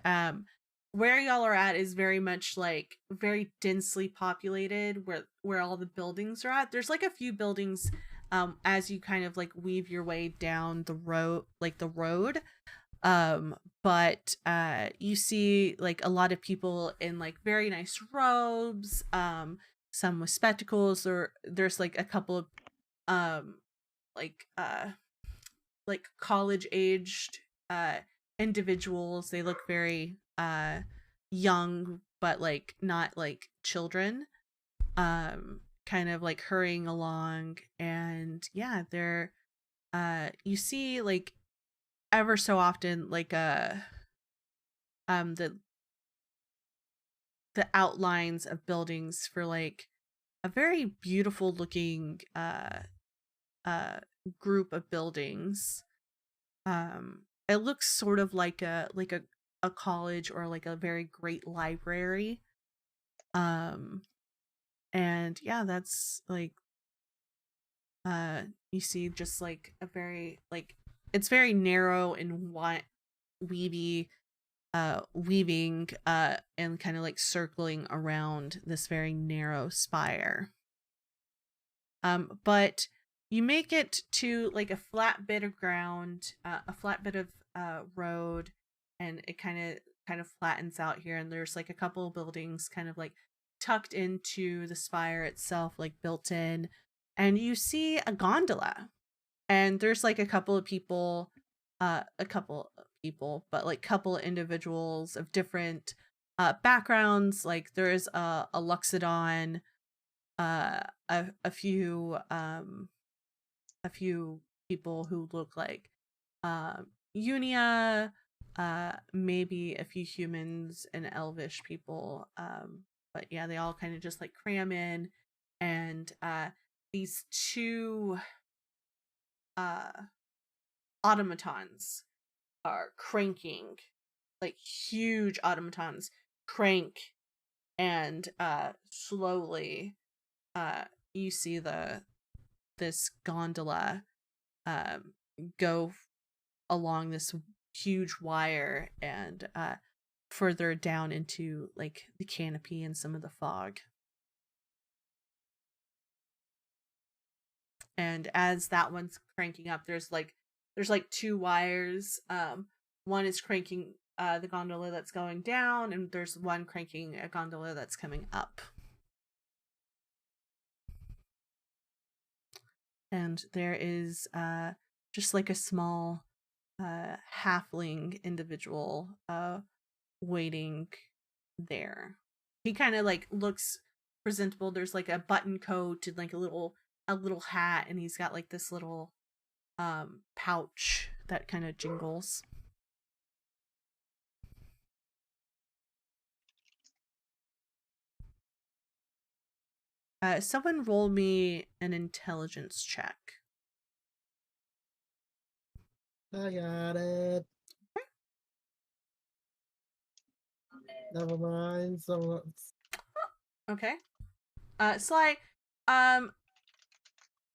where y'all are at is very much like very densely populated where all the buildings are at. There's like a few buildings as you kind of like weave your way down the road, like the road. But you see like a lot of people in like very nice robes, some with spectacles, or there's like a couple of um like college aged individuals. They look very young, but like not like children, kind of like hurrying along. And yeah, they're you see like ever so often like the outlines of buildings for like a very beautiful looking group of buildings. It looks sort of like a college or like a very great library. And yeah, that's like you see just like a very like it's very narrow and weavy weaving and kind of like circling around this very narrow spire. But you make it to like a flat bit of ground, a flat bit of road, and it kind of flattens out here, and there's like a couple of buildings kind of like tucked into the spire itself, like built in, and you see a gondola, and there's like a couple of people, but like couple of individuals of different backgrounds. Like there is a Luxodon, a few people who look like Unia, maybe a few humans and elvish people, but yeah, they all kind of just like cram in. And these two automatons are cranking, like huge automatons crank, and slowly you see this gondola go along this huge wire and further down into like the canopy and some of the fog. And as that one's cranking up, there's like two wires. One is cranking the gondola that's going down, and there's one cranking a gondola that's coming up. And there is just like a small halfling individual waiting there. He kind of like looks presentable. There's like a button coat and like a little hat, and he's got like this little pouch that kind of jingles. Someone roll me an intelligence check. I got it. Never mind. So Okay. Sly,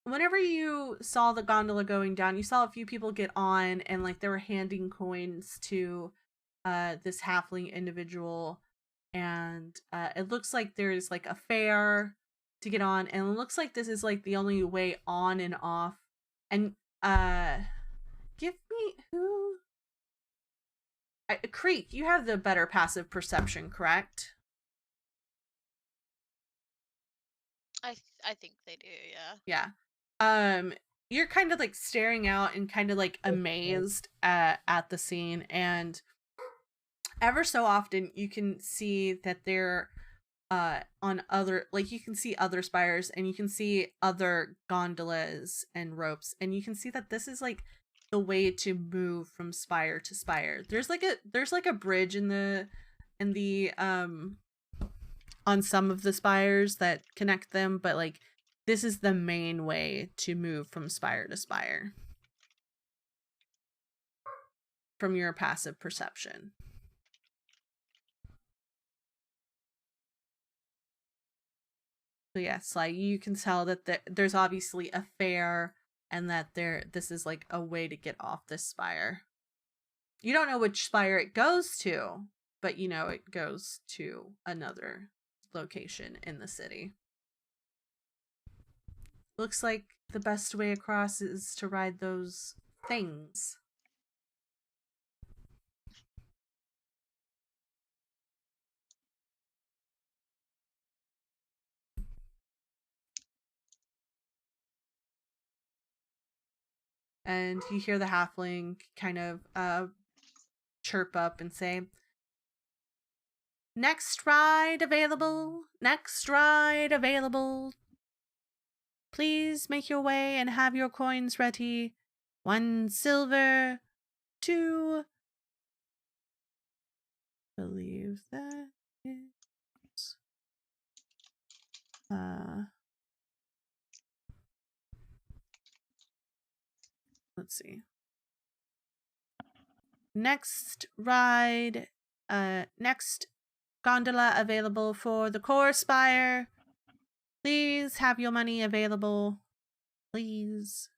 whenever you saw the gondola going down, you saw a few people get on, and like they were handing coins to this halfling individual, and it looks like there's like a fare to get on, and it looks like this is like the only way on and off. And give me Creek, you have the better passive perception, correct? I think they do, yeah. Yeah. You're kind of like staring out and kind of like amazed at the scene, and ever so often you can see that they're on other, like you can see other spires, and you can see other gondolas and ropes, and you can see that this is like the way to move from spire to spire. There's like a bridge in the on some of the spires that connect them, but like this is the main way to move from spire to spire from your passive perception. So yes, like you can tell that there's obviously a fair, and that this is like a way to get off this spire. You don't know which spire it goes to, but you know it goes to another location in the city. Looks like the best way across is to ride those things. And you hear the halfling kind of chirp up and say, "Next ride available. Next ride available. Please make your way and have your coins ready. 1 silver, 2. Believe that is let's see. Next ride, next gondola available for the core spire. Please have your money available. Please."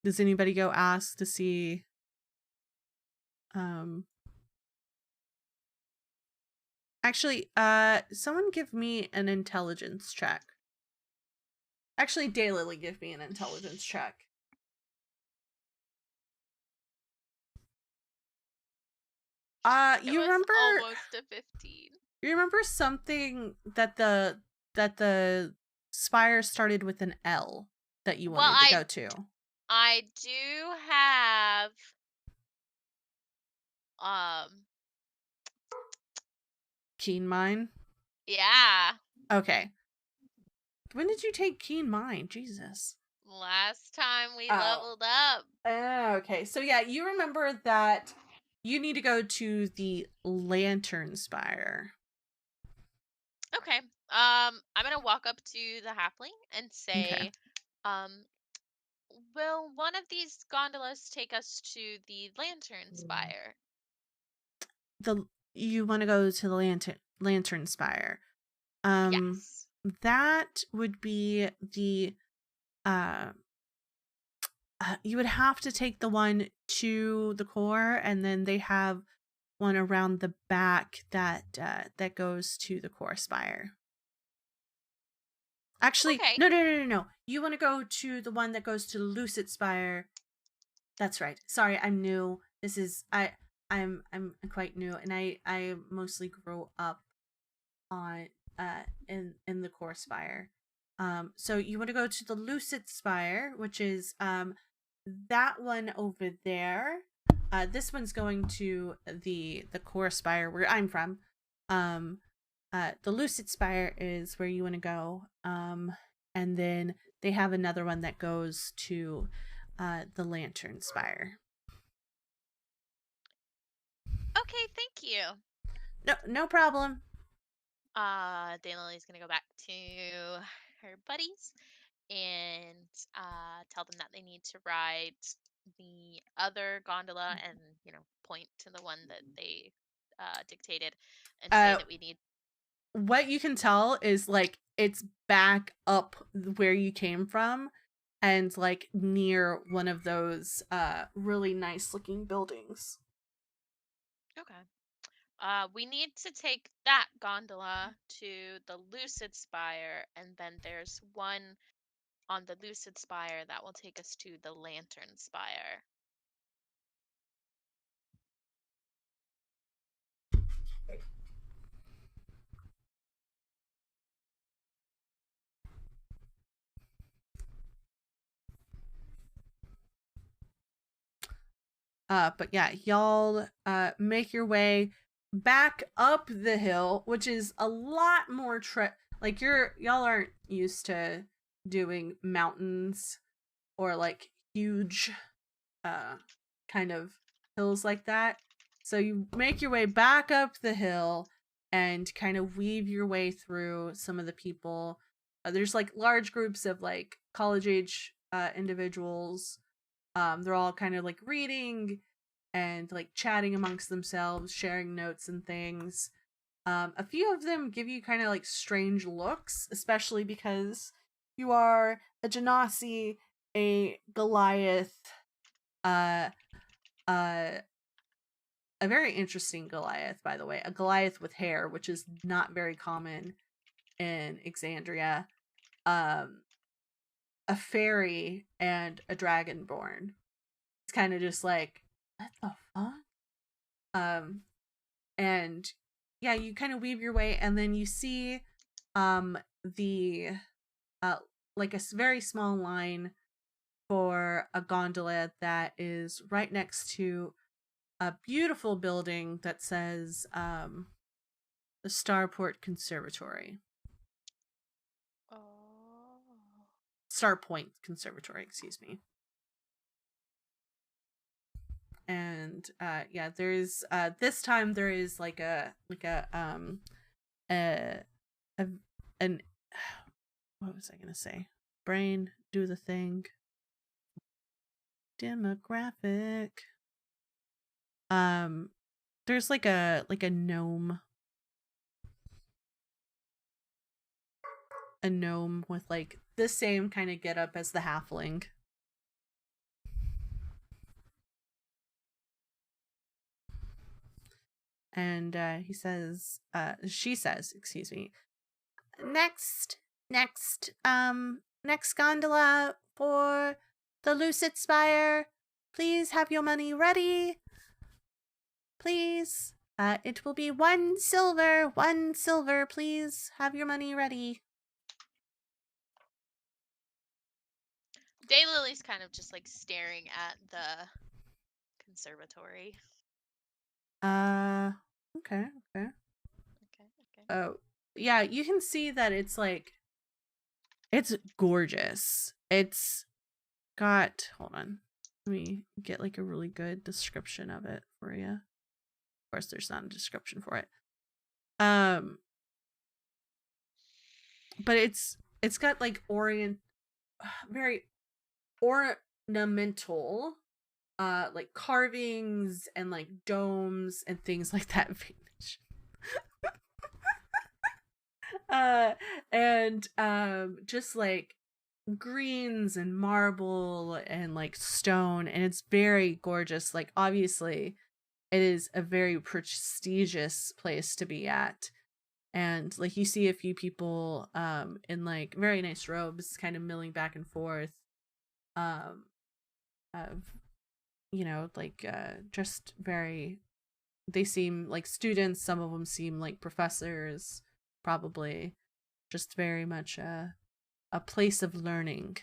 Does anybody go ask to see actually, someone give me an intelligence check. Actually, Daylily, give me an intelligence check. You remember almost a 15. You remember something that the spire started with an L that you wanted to go to? I do have Keen Mind? Yeah. Okay. When did you take Keen Mind? Jesus. Last time we leveled up. Okay. So yeah, you remember that you need to go to the Lantern Spire. Okay. I'm gonna walk up to the halfling and say, will one of these gondolas take us to the Lantern Spire? You want to go to the Lantern Spire. Yes. That would be the you would have to take the one to the core, and then they have one around the back that goes to the core spire. Actually, okay. No. You want to go to the one that goes to Lucid Spire. That's right. Sorry, I'm new. This is I'm quite new, and I mostly grew up on in the core spire. So you want to go to the Lucid Spire, which is that one over there. This one's going to the core spire where I'm from. The Lucid Spire is where you want to go. And then they have another one that goes to the Lantern Spire. Okay, thank you. No problem. Danielle's gonna go back to her buddies and tell them that they need to ride the other gondola and, point to the one that they dictated and say that we need. What you can tell is like it's back up where you came from, and like near one of those really nice looking buildings. Okay. We need to take that gondola to the Lucid Spire, and then there's one on the Lucid Spire that will take us to the Lantern Spire. But yeah, y'all make your way back up the hill, which is a lot more like y'all aren't used to doing mountains or like huge kind of hills like that. So you make your way back up the hill and kind of weave your way through some of the people. There's like large groups of like college age individuals. They're all kind of like reading and like chatting amongst themselves, sharing notes and things. A few of them give you kind of like strange looks, especially because you are a Genasi, a Goliath, uh, uh, a very interesting Goliath, by the way, a Goliath with hair, which is not very common in Exandria, a fairy, and a dragonborn. It's kind of just like, what the fuck? And yeah, you kind of weave your way, and then you see the like a very small line for a gondola that is right next to a beautiful building that says the Starport Conservatory. Oh. Starpoint Conservatory, excuse me. And yeah, there's this time there is like a a an what was I gonna say? Brain, do the thing. Demographic. There's like a gnome. A gnome with like the same kind of getup as the halfling. And she says, excuse me, next gondola for the Lucid Spire. Please have your money ready. Please. It will be 1 silver. 1 silver, please. Have your money ready. Daylily's kind of just like staring at the conservatory. Okay. Okay. Oh, yeah, you can see that it's like, it's gorgeous. It's got, hold on. Let me get like a really good description of it for you. Of course, there's not a description for it. But it's got like very ornamental like carvings and like domes and things like that. And just like greens and marble and like stone, and it's very gorgeous. Like obviously it is a very prestigious place to be at, and like you see a few people in like very nice robes kind of milling back and forth, of like just very, they seem like students, some of them seem like professors, probably just very much a place of learning.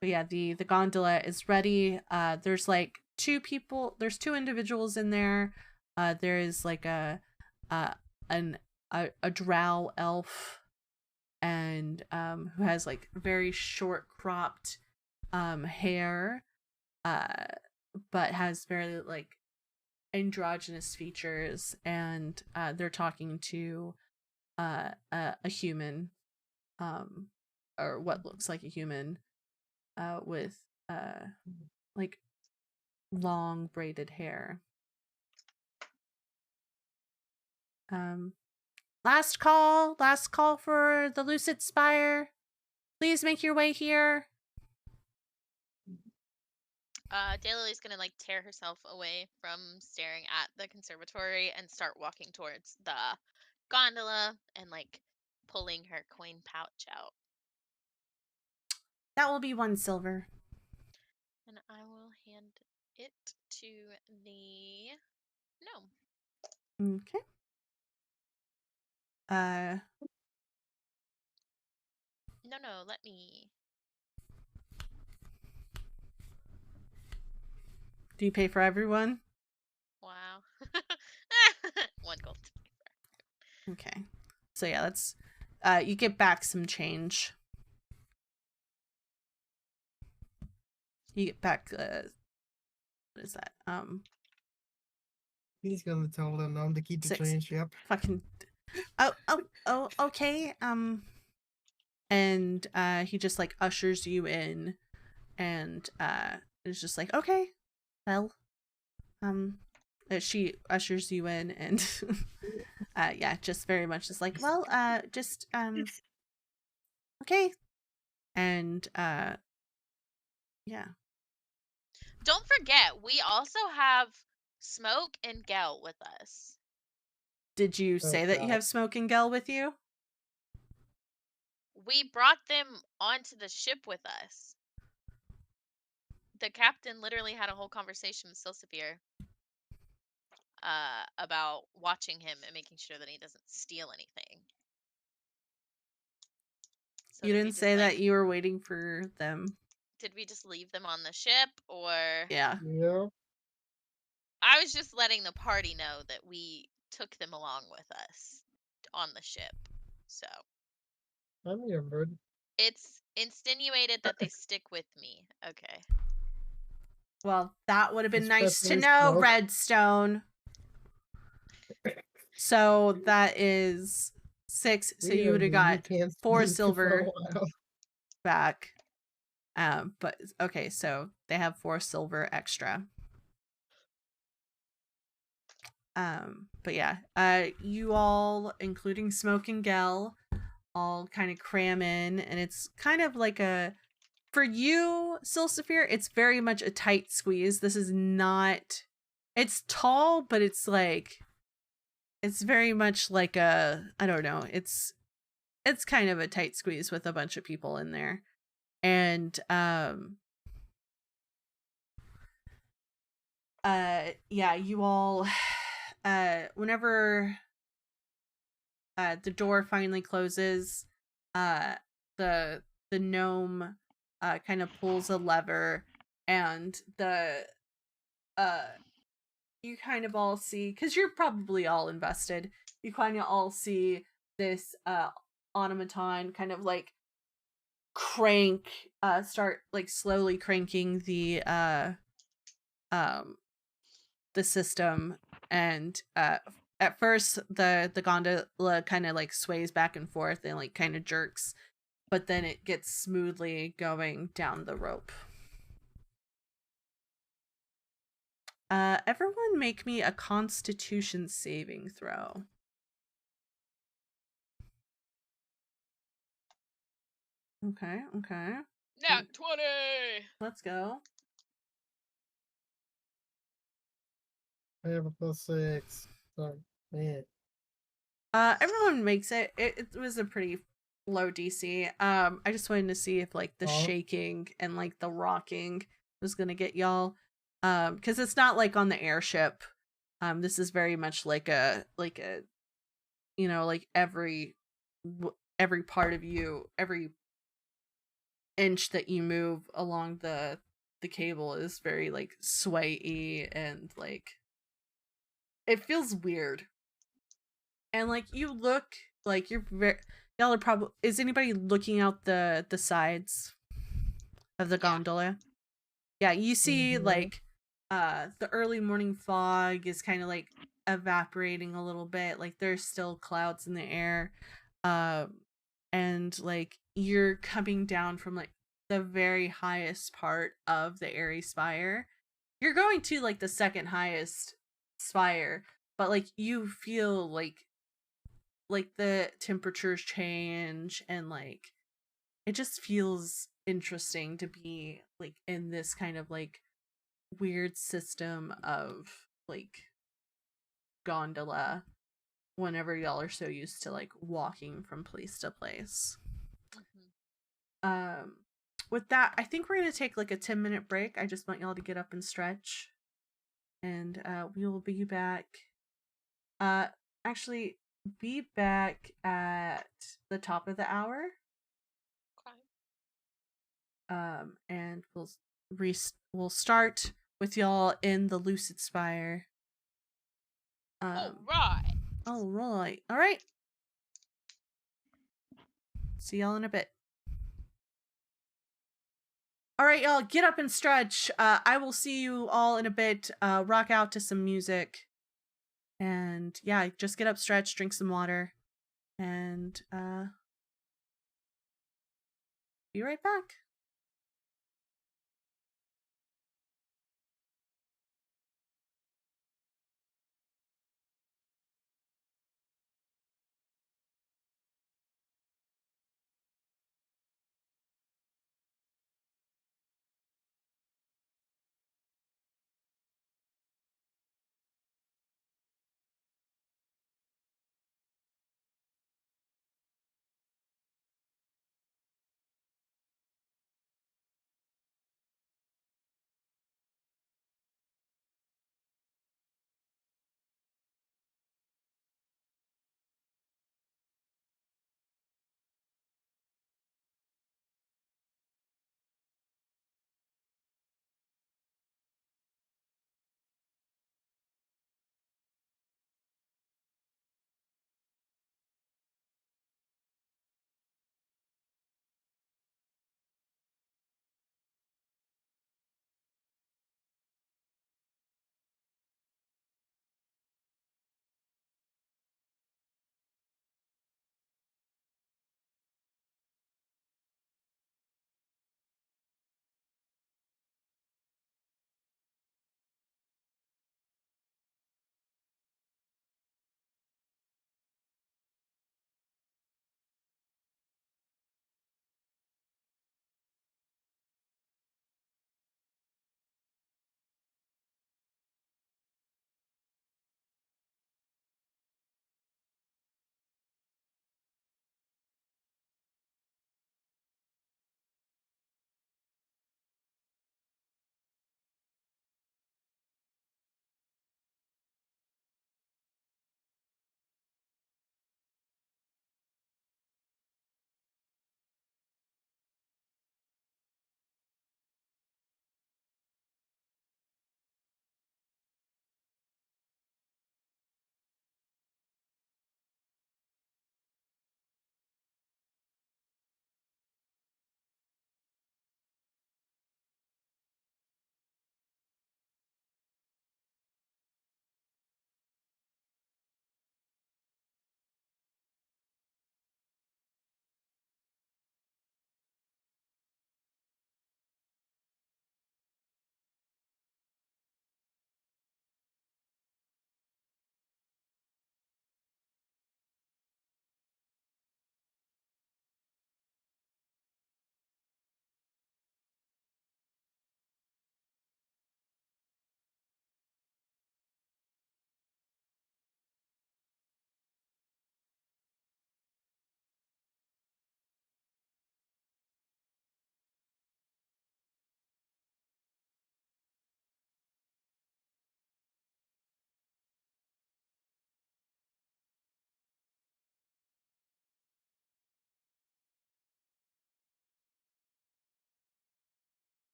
But yeah, the gondola is ready. There's like 2 individuals in there. There is like a drow elf, and who has like very short cropped hair, but has very like androgynous features, and they're talking to a human, or what looks like a human, with like long braided hair. Last call for the Lucid Spire. Please make your way here. Daylily's gonna like tear herself away from staring at the conservatory and start walking towards the gondola and like pulling her coin pouch out. That will be 1 silver. And I will hand it to the gnome. Okay. No, let me. Do you pay for everyone? Wow. 1 gold. Okay. So yeah, that's you get back some change. You get back what is that? He's gonna tell the gnome to keep the 6. change. Yep. Fucking. Oh. Okay. And he just like ushers you in, and is just like, okay, well, she ushers you in, and yeah, just very much is like, well, just okay, and yeah. Don't forget, we also have Smoke and Gel with us. Did you Oh, say that you God. have Smoke and Gel with you? We brought them onto the ship with us. The captain literally had a whole conversation with Silsifir about watching him and making sure that he doesn't steal anything. So You did we didn't just, say like, that you were waiting for them. did we just leave them on the ship, or? Yeah. Yeah. I was just letting the party know that we took them along with us on the ship. So I'm remembered. it's insinuated that they stick with me. Okay. Well, that would have been nice to Especially know, Smoke. Redstone. So that is 6. So you would have got can't 4 speak for a silver while. back. But okay, so they have 4 silver extra. But yeah, you all, including Smoke and Gel, all kind of cram in, and it's kind of like for you, Silsifir, it's very much a tight squeeze. This is not, it's tall, but it's like, it's very much like I don't know, it's kind of a tight squeeze with a bunch of people in there. And yeah, you all whenever the door finally closes, the gnome kind of pulls a lever, and you kind of all see, because you're probably all invested, you kind of all see this automaton kind of like start like slowly cranking the system, and at first the gondola kind of like sways back and forth and like kind of jerks, but then it gets smoothly going down the rope. Everyone make me a Constitution saving throw. Okay. Nat 20! Let's go. I have a +6. So, man. Everyone makes it. It was a pretty low DC. I just wanted to see if like the shaking and like the rocking was gonna get y'all. Because it's not like on the airship. This is very much like a you know, like every part of you, every inch that you move along the cable is very like swayy, and like it feels weird. And like you look like you're very, y'all are probably, is anybody looking out the sides of the gondola? Yeah, you see like the early morning fog is kind of like evaporating a little bit, like there's still clouds in the air, and like you're coming down from like the very highest part of the airy spire. You're going to like the second highest spire, but like you feel like the temperatures change, and like it just feels interesting to be like in this kind of like weird system of like gondola whenever y'all are so used to like walking from place to place. Mm-hmm. With that, I think we're gonna take like a 10-minute break. I just want y'all to get up and stretch, and we will be back actually be back at the top of the hour. Okay. And we'll start with y'all in the Lucid Spire. All right. All right. See y'all in a bit. All right, y'all, get up and stretch. I will see you all in a bit. Rock out to some music, and yeah, just get up, stretch, drink some water, and be right back.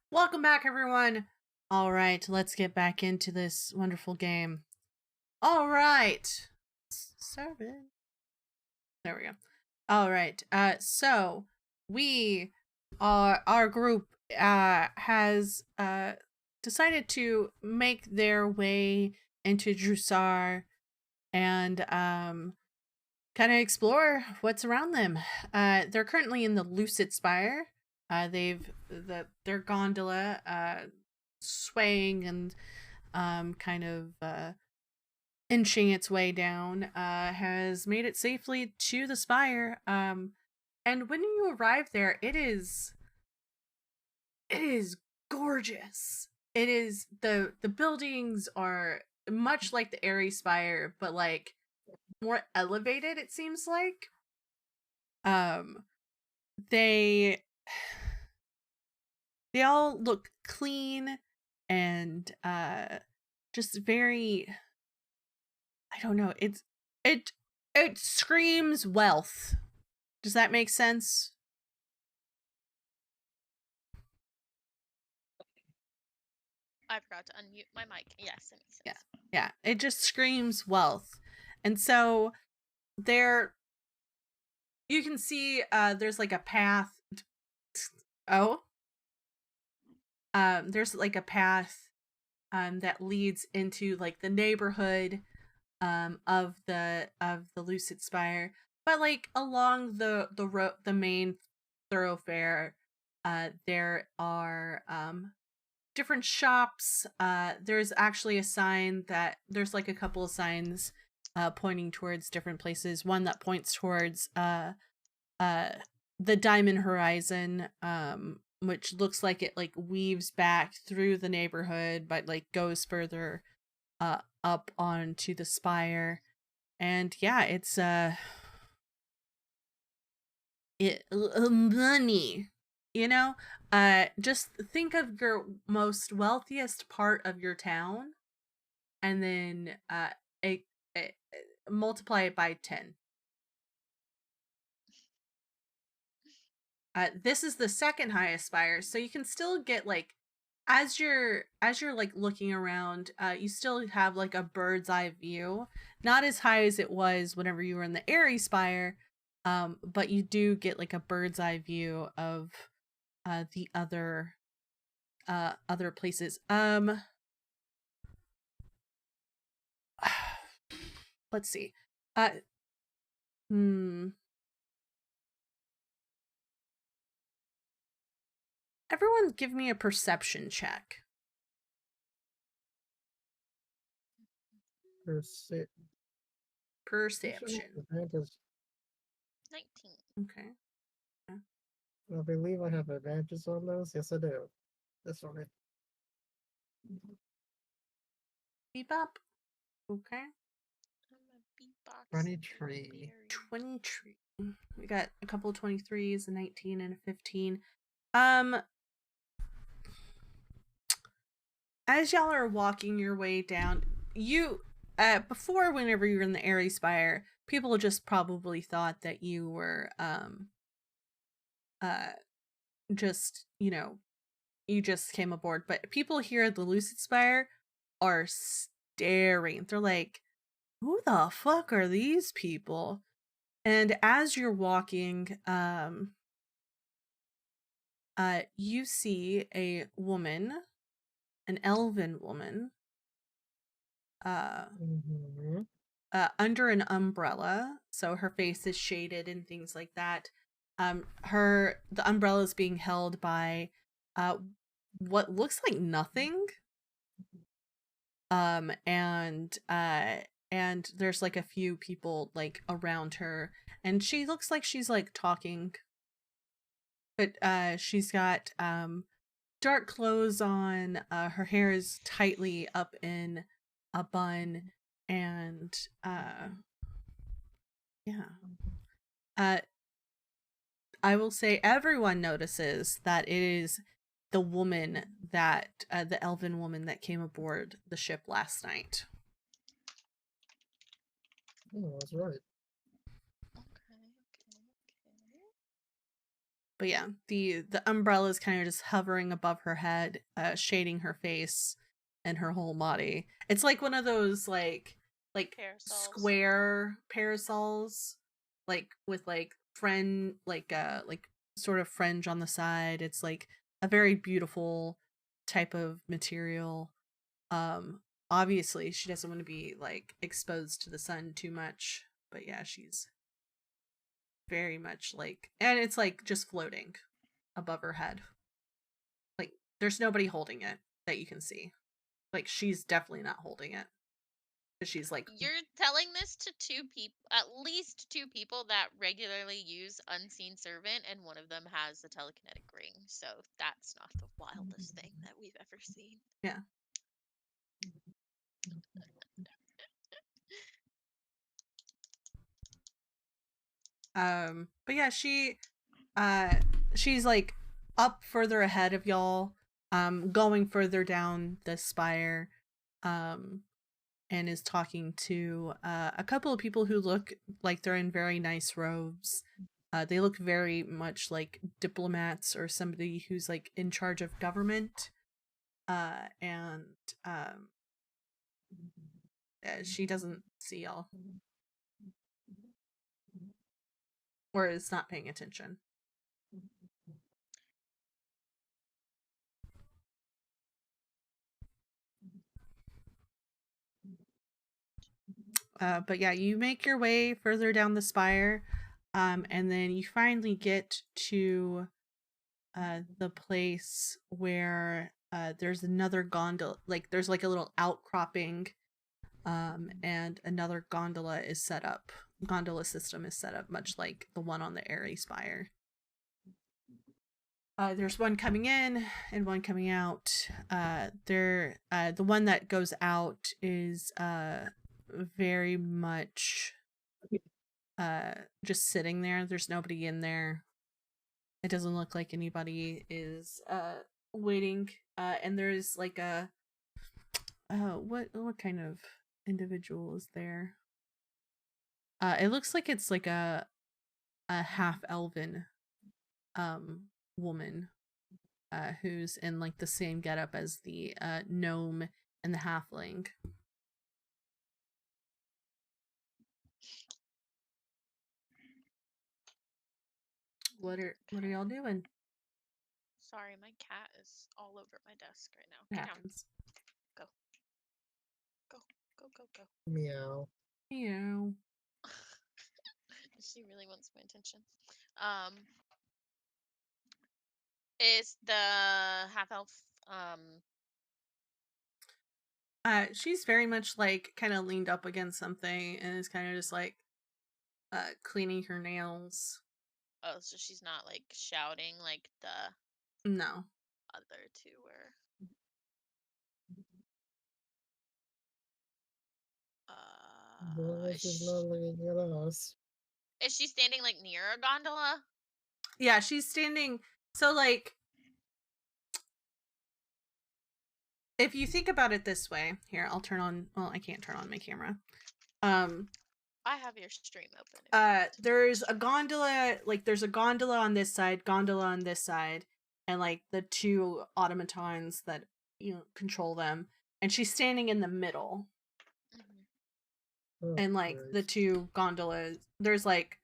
Welcome back, everyone. All right, let's get back into this wonderful game. All right. Serve it. There we go. All right. So we our group has decided to make their way into Jrusar and kind of explore what's around them. They're currently in the Lucid Spire. Their gondola swaying and kind of inching its way down has made it safely to the spire. And when you arrive there, it is gorgeous. It is the buildings are much like the Airy Spire, but like more elevated, it seems like. Um they they all look clean and just very, I don't know, it screams wealth. Does that make sense? I forgot to unmute my mic. Yes, that makes sense. Yeah, it just screams wealth. And so there you can see there's like a path. Oh, there's like a path that leads into like the neighborhood of the Lucid Spire, but like along the main thoroughfare there are different shops. There's actually a sign that there's like a couple of signs pointing towards different places. One that points towards uh the Diamond Horizon, which looks like it like weaves back through the neighborhood but like goes further up onto the spire. And yeah, it's money, you know. Just think of your most wealthiest part of your town and then a, a, multiply it by 10. This is the second highest spire, so you can still get like, as you're like looking around, you still have like a bird's eye view. Not as high as it was whenever you were in the Airy Spire, but you do get like a bird's eye view of the other places. Let's see. Hmm. Everyone give me a perception check. Perception. Advantage. 19. Okay. I believe I have advantages on those. Yes, I do. That's right. Bebop. Okay. I'm a beatbox. 23. 23. We got a couple of 23s, a 19 and a 15. As y'all are walking your way down, you before, whenever you were in the Airy Spire, people just probably thought that you were just, you know, you just came aboard. But people here at the Lucid Spire are staring. They're like, who the fuck are these people? And as you're walking, you see a woman, an elven woman, under an umbrella, so her face is shaded and things like that. The umbrella is being held by what looks like nothing. And there's like a few people like around her, and she looks like she's like talking, but she's got dark clothes on. Her hair is tightly up in a bun, and yeah. I will say everyone notices that it is the woman that the elven woman that came aboard the ship last night. Oh, that's right. Okay. But yeah, the umbrella is kind of just hovering above her head, shading her face and her whole body. It's like one of those like Parasols. square parasols, like with like sort of fringe on the side. It's like a very beautiful type of material. Obviously she doesn't want to be like exposed to the sun too much, but yeah, she's very much like, and it's like just floating above her head. Like there's nobody holding it that you can see. Like she's definitely not holding it. She's like, You're telling this to two people, at least two people that regularly use Unseen Servant, and one of them has a telekinetic ring. So that's not the wildest thing that we've ever seen. yeah. But yeah, she's like up further ahead of y'all, going further down the spire, and is talking to a couple of people who look like they're in very nice robes. They look very much like diplomats or somebody who's like in charge of government. And she doesn't see y'all, or is not paying attention. But yeah, you make your way further down the spire, and then you finally get to the place where there's another gondola. Like there's like a little outcropping, and another gondola is set up. Gondola system is set up much like the one on the Airy Spire. There's one coming in and one coming out. The one that goes out is very much just sitting there. There's nobody in there. It doesn't look like anybody is waiting. And there's like a what kind of individual is there? It looks like it's like a half elven woman who's in like the same getup as the gnome and the halfling. What are y'all doing? Sorry, my cat is all over my desk right now. It Get happens. down. Go. Meow. Meow. She really wants my attention. Is the half elf she's very much like kind of leaned up against something and is kind of just like cleaning her nails. oh, so she's not like shouting like the No. other two were. She's not looking at us. Is she standing like near a gondola? Yeah, she's standing. So like, if you think about it this way, here I'll turn on. Well, I can't turn on my camera. I have your stream open. There's a gondola. Like, there's a gondola on this side, gondola on this side, and like the two automatons that control them. And she's standing in the middle. Oh, and like the two gondolas, there's like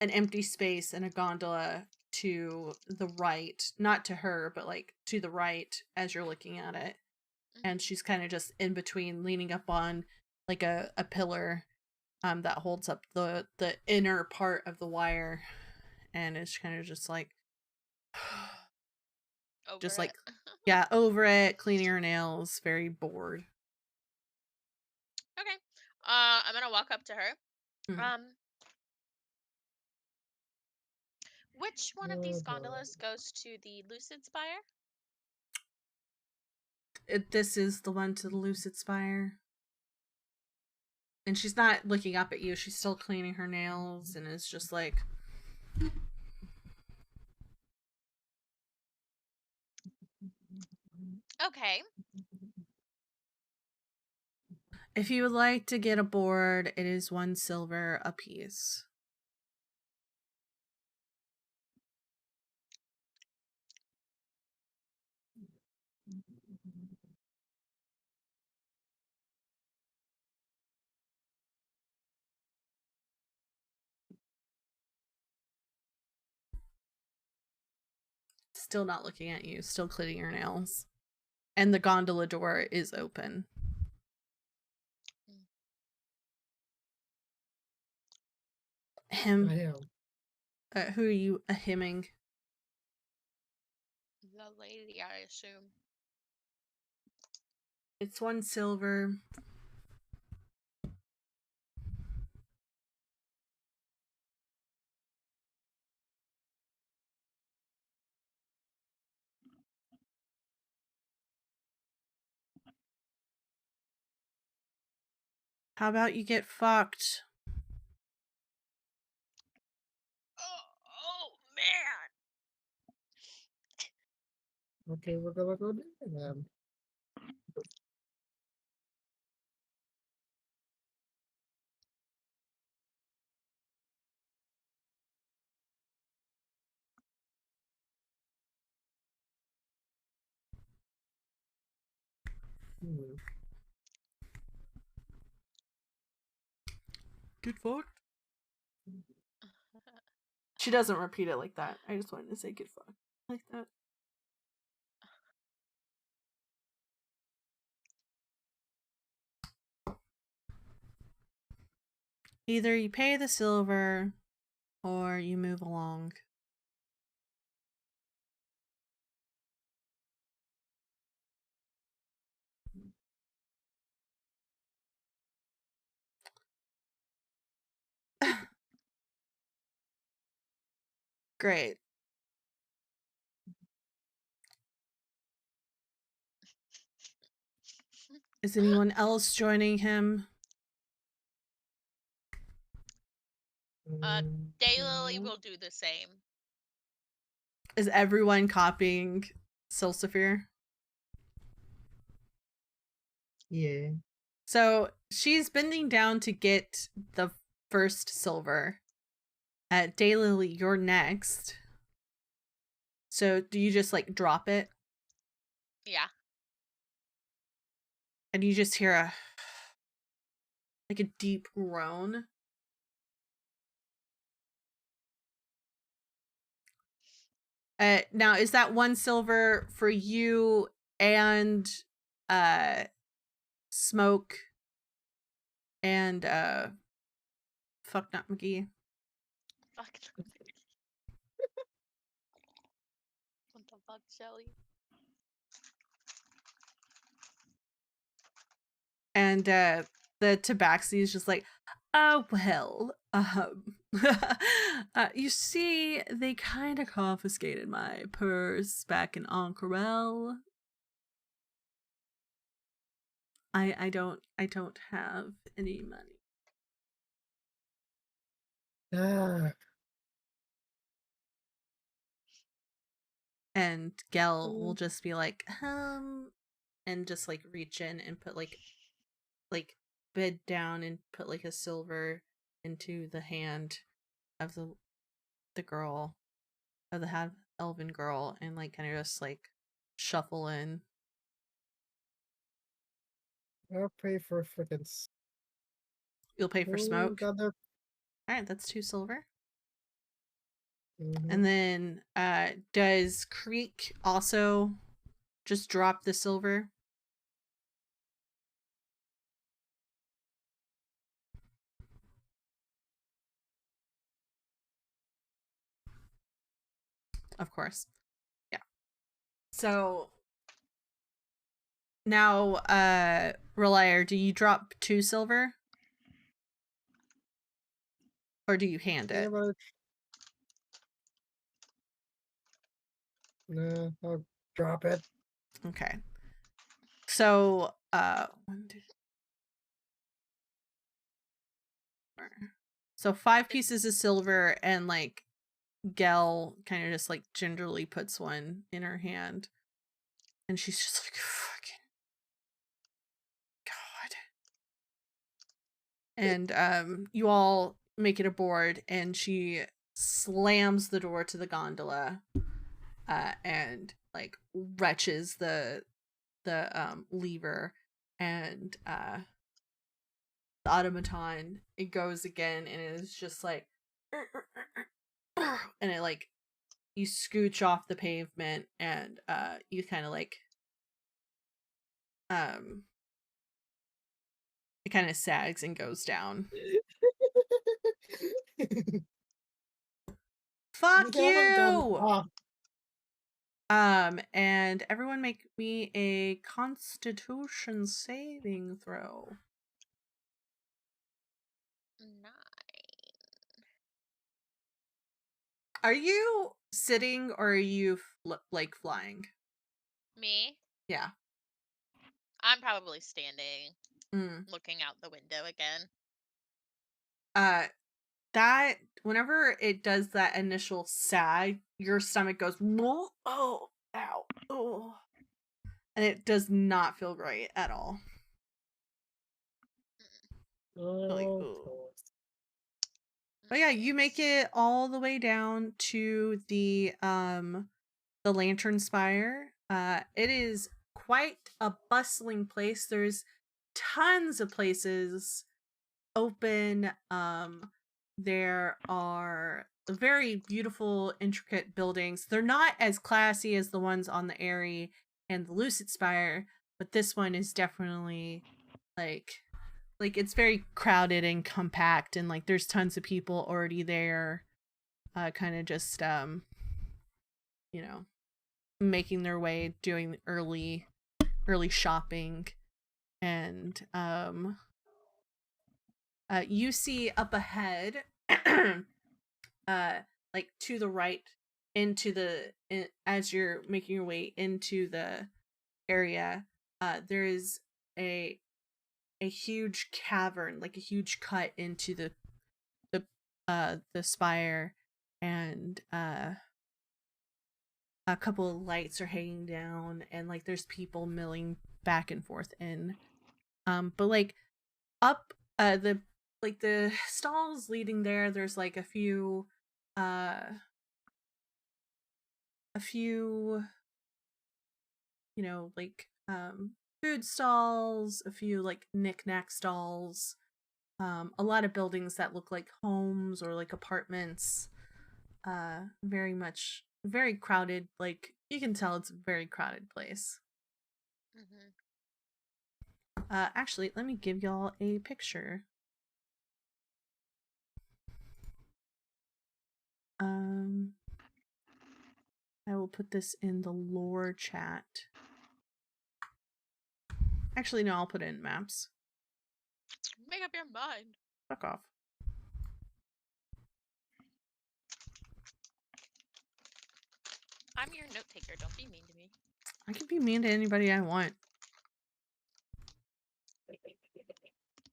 an empty space and a gondola to the right, not to her, but like to the right as you're looking at it. And she's kind of just in between, leaning up on like a pillar that holds up the inner part of the wire, and it's kind of just like over just it. like yeah, over it, cleaning her nails, very bored. Okay. I'm gonna walk up to her. Which one of these gondolas goes to the Lucid Spire? This is the one to the Lucid Spire. And she's not looking up at you. She's still cleaning her nails and is just like... Okay. If you would like to get aboard, it is 1 silver apiece. Still not looking at you, still clicking your nails. And the gondola door is open. Him. I am. Who are you hemming? The lady, I assume. It's 1 silver. How about you get fucked? Oh man! Okay, we're gonna go there then. Get fucked? She doesn't repeat it like that. I just wanted to say get fucked like that. Either you pay the silver or you move along. Great. Is anyone else joining him? Daylily will do the same. Is everyone copying Silsafir? Yeah. So she's bending down to get the first silver. Daylily, you're next. So do you just like drop it? Yeah. And you just hear a deep groan. Now is that 1 silver for you and Smoke and fuck not McGee? Fuck. What the fuck, Shelly? And the tabaxi is just like, oh well, you see, they kind of confiscated my purse back in Ankarel. I don't have any money. Ah. And Gel will just be like, and just like reach in and put like bed down and put like a silver into the hand of the girl, of the half elven girl, and like kind of just like shuffle in. I'll pay for frickin' You'll pay for Smoke? got there. Alright, that's 2 silver. Mm-hmm. And then does Creek also just drop the silver? Of course. Yeah. So now Relier, do you drop 2 silver? Or do you hand it? But... No, I'll drop it. Okay. So 1, 2, 4. So 5 pieces of silver, and like Gel kind of just like gingerly puts 1 in her hand. And she's just like, fucking God. And you all make it aboard, and she slams the door to the gondola and like wrenches the lever, and the automaton, it goes again, and it is just like, and it like, you scooch off the pavement, and you kind of like it kind of sags and goes down. Fuck you! And everyone make me a Constitution saving throw. 9. Are you sitting or are you like flying? Me? Yeah. I'm probably standing, looking out the window again. That whenever it does that initial sag, your stomach goes, oh, ow, oh, and it does not feel great at all. Like, but yeah, you make it all the way down to the Lantern Spire. It is quite a bustling place. There's tons of places open. There are very beautiful, intricate buildings. They're not as classy as the ones on the Airy and the Lucid Spire, but this one is definitely like it's very crowded and compact, and like there's tons of people already there, kind of just you know, making their way, doing early shopping. And you see up ahead, like to the right, as you're making your way into the area, there is a huge cavern, like a huge cut into the spire, and a couple of lights are hanging down, and like there's people milling back and forth in. But like up the stalls leading there's like a few like food stalls, a few like knick-knack stalls, a lot of buildings that look like homes or like apartments, very crowded. Like you can tell it's a very crowded place. Actually, let me give y'all a picture. I will put this in the lore chat. Actually, no, I'll put it in maps. Make up your mind. Fuck off. I'm your note taker. Don't be mean to me. I can be mean to anybody I want.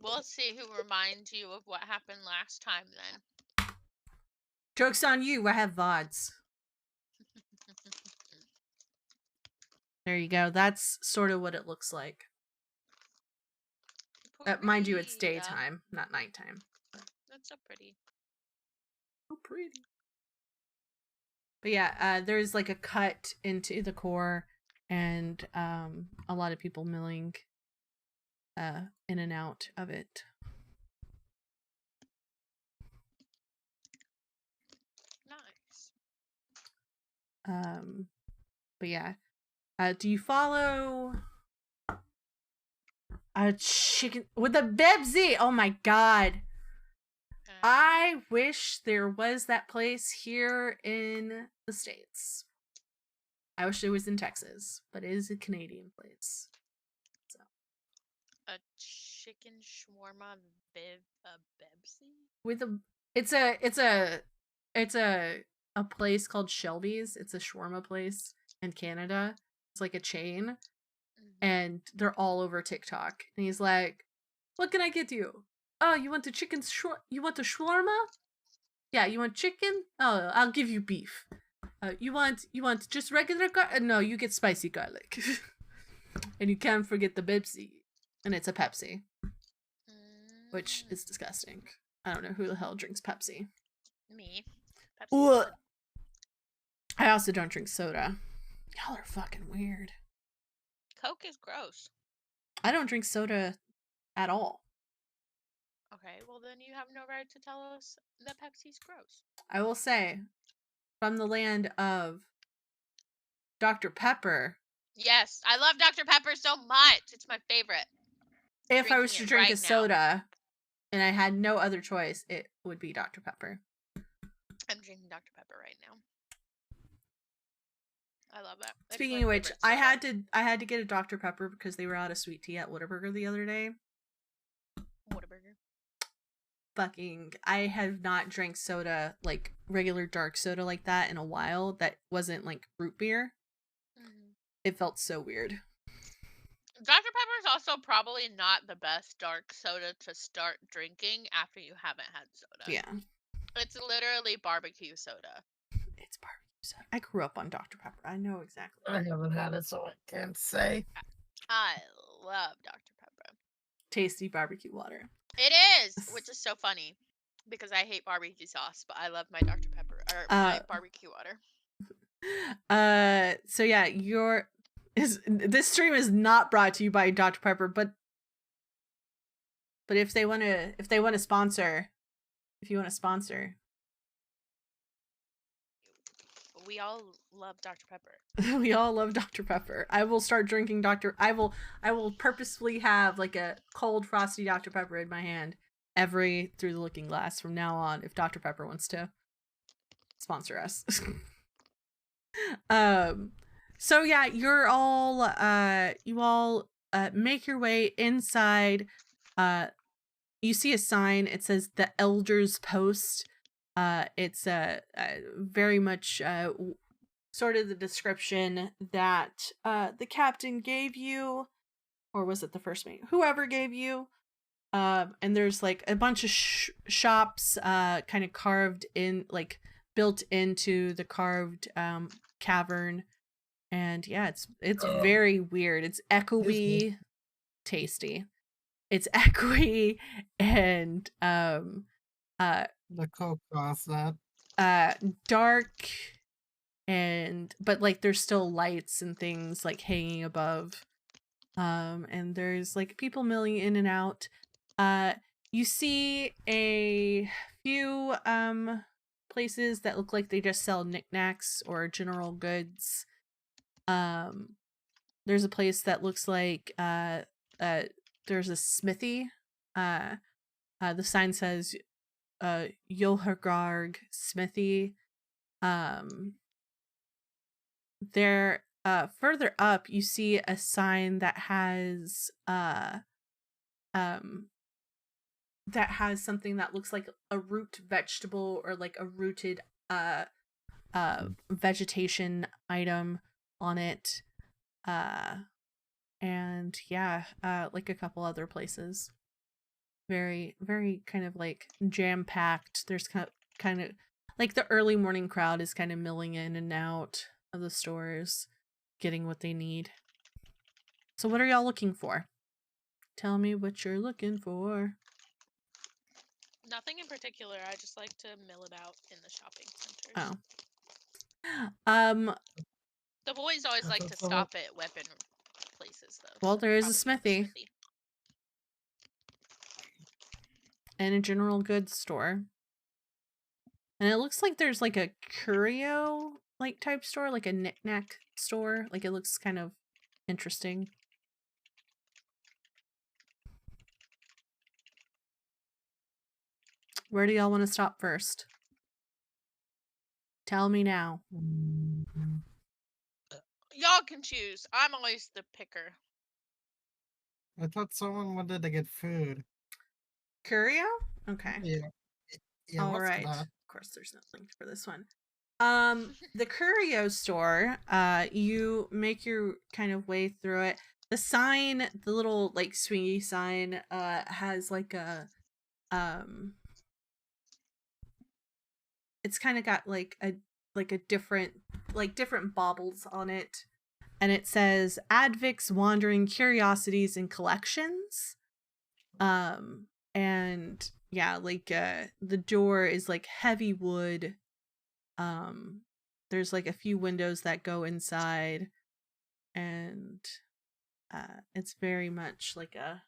We'll see who reminds you of what happened last time then. Joke's on you, I have VODs. There you go. That's sort of what it looks like. Mind you, it's daytime, not nighttime. That's so pretty. So pretty. But yeah, there's like a cut into the core, and a lot of people milling in and out of it. Nice. But yeah, do you follow a chicken with a Bebsy? Oh my god. I wish there was that place here in the States. I wish it was in Texas, but it is a Canadian place. So. A chicken shawarma Bebsy? With it's a place called Shelby's. It's a shawarma place in Canada. It's like a chain. And they're all over TikTok. And he's like, "What can I get you? Oh, you want you want a shawarma? Yeah, you want chicken? Oh, I'll give you beef. You want just regular garlic? No, you get spicy garlic." And you can't forget the Bibsy. And it's a Pepsi. Which is disgusting. I don't know who the hell drinks Pepsi. Me. Pepsi. I also don't drink soda. Y'all are fucking weird. Coke is gross. I don't drink soda at all. Okay, well then you have no right to tell us that Pepsi's gross. I will say, from the land of Dr. Pepper, Yes, I love Dr. Pepper so much. It's my favorite. if I was Drinking to it drink a right now. soda and I had no other choice, it would be Dr. Pepper. I'm drinking Dr. Pepper right now. I love that. It's Speaking my of which, favorite I soda. had to get a Dr. Pepper because they were out of sweet tea at Whataburger the other day. Whataburger. Fucking, I have not drank soda, like regular dark soda like that in a while that wasn't like root beer. Mm-hmm. It felt so weird. Dr. Pepper is also probably not the best dark soda to start drinking after you haven't had soda. Yeah. It's literally barbecue soda. It's barbecue soda. I grew up on Dr. Pepper. I know exactly. I haven't had it, so I can't say. I love Dr. Pepper. Tasty barbecue water. It is, which is so funny because I hate barbecue sauce, but I love my Dr. Pepper or my barbecue water. So yeah, this stream is not brought to you by Dr. Pepper, but if they want to sponsor, if you want to sponsor, we all love Dr. Pepper. We all love Dr. Pepper. I will start drinking I will purposefully have like a cold frosty Dr. Pepper in my hand through the looking glass from now on if Dr. Pepper wants to sponsor us. So yeah, you all make your way inside. You see a sign. It says the Elder's Post. It's very much sort of the description that the captain gave you, or was it the first mate? Whoever gave you. And there's like a bunch of shops kind of carved in, like built into the carved cavern. And yeah, it's very weird. It's echoey, tasty. It's echoey and the Coke costs that. dark, but like there's still lights and things like hanging above. And there's like people milling in and out. You see a few places that look like they just sell knickknacks or general goods. There's a place that looks like there's a smithy. The sign says Yohargarg Smithy. There further up you see a sign that has something that looks like a root vegetable or like a rooted vegetation item on it. And yeah, like a couple other places. Very, very kind of like jam-packed. There's kind of like the early morning crowd is kind of milling in and out of the stores, getting what they need. So what are y'all looking for? Tell me what you're looking for. Nothing in particular. I just like to mill about in the shopping centers. Oh. The boys always like to stop at weapon places, though. Well, so there is a smithy. And a general goods store. And it looks like there's like a curio like type store, like a knick-knack store. Like it looks kind of interesting. Where do y'all want to stop first? Tell me now. Y'all can choose. I'm always the picker. I thought someone wanted to get food. Curio? Okay. Yeah. All right. That? Of course, there's no link for this one. The curio store, you make your kind of way through it. The sign, the little like swingy sign, has like a it's kind of got like a different baubles on it, and it says Advic's Wandering Curiosities and Collections. And yeah, like the door is like heavy wood. There's like a few windows that go inside, and It's very much like a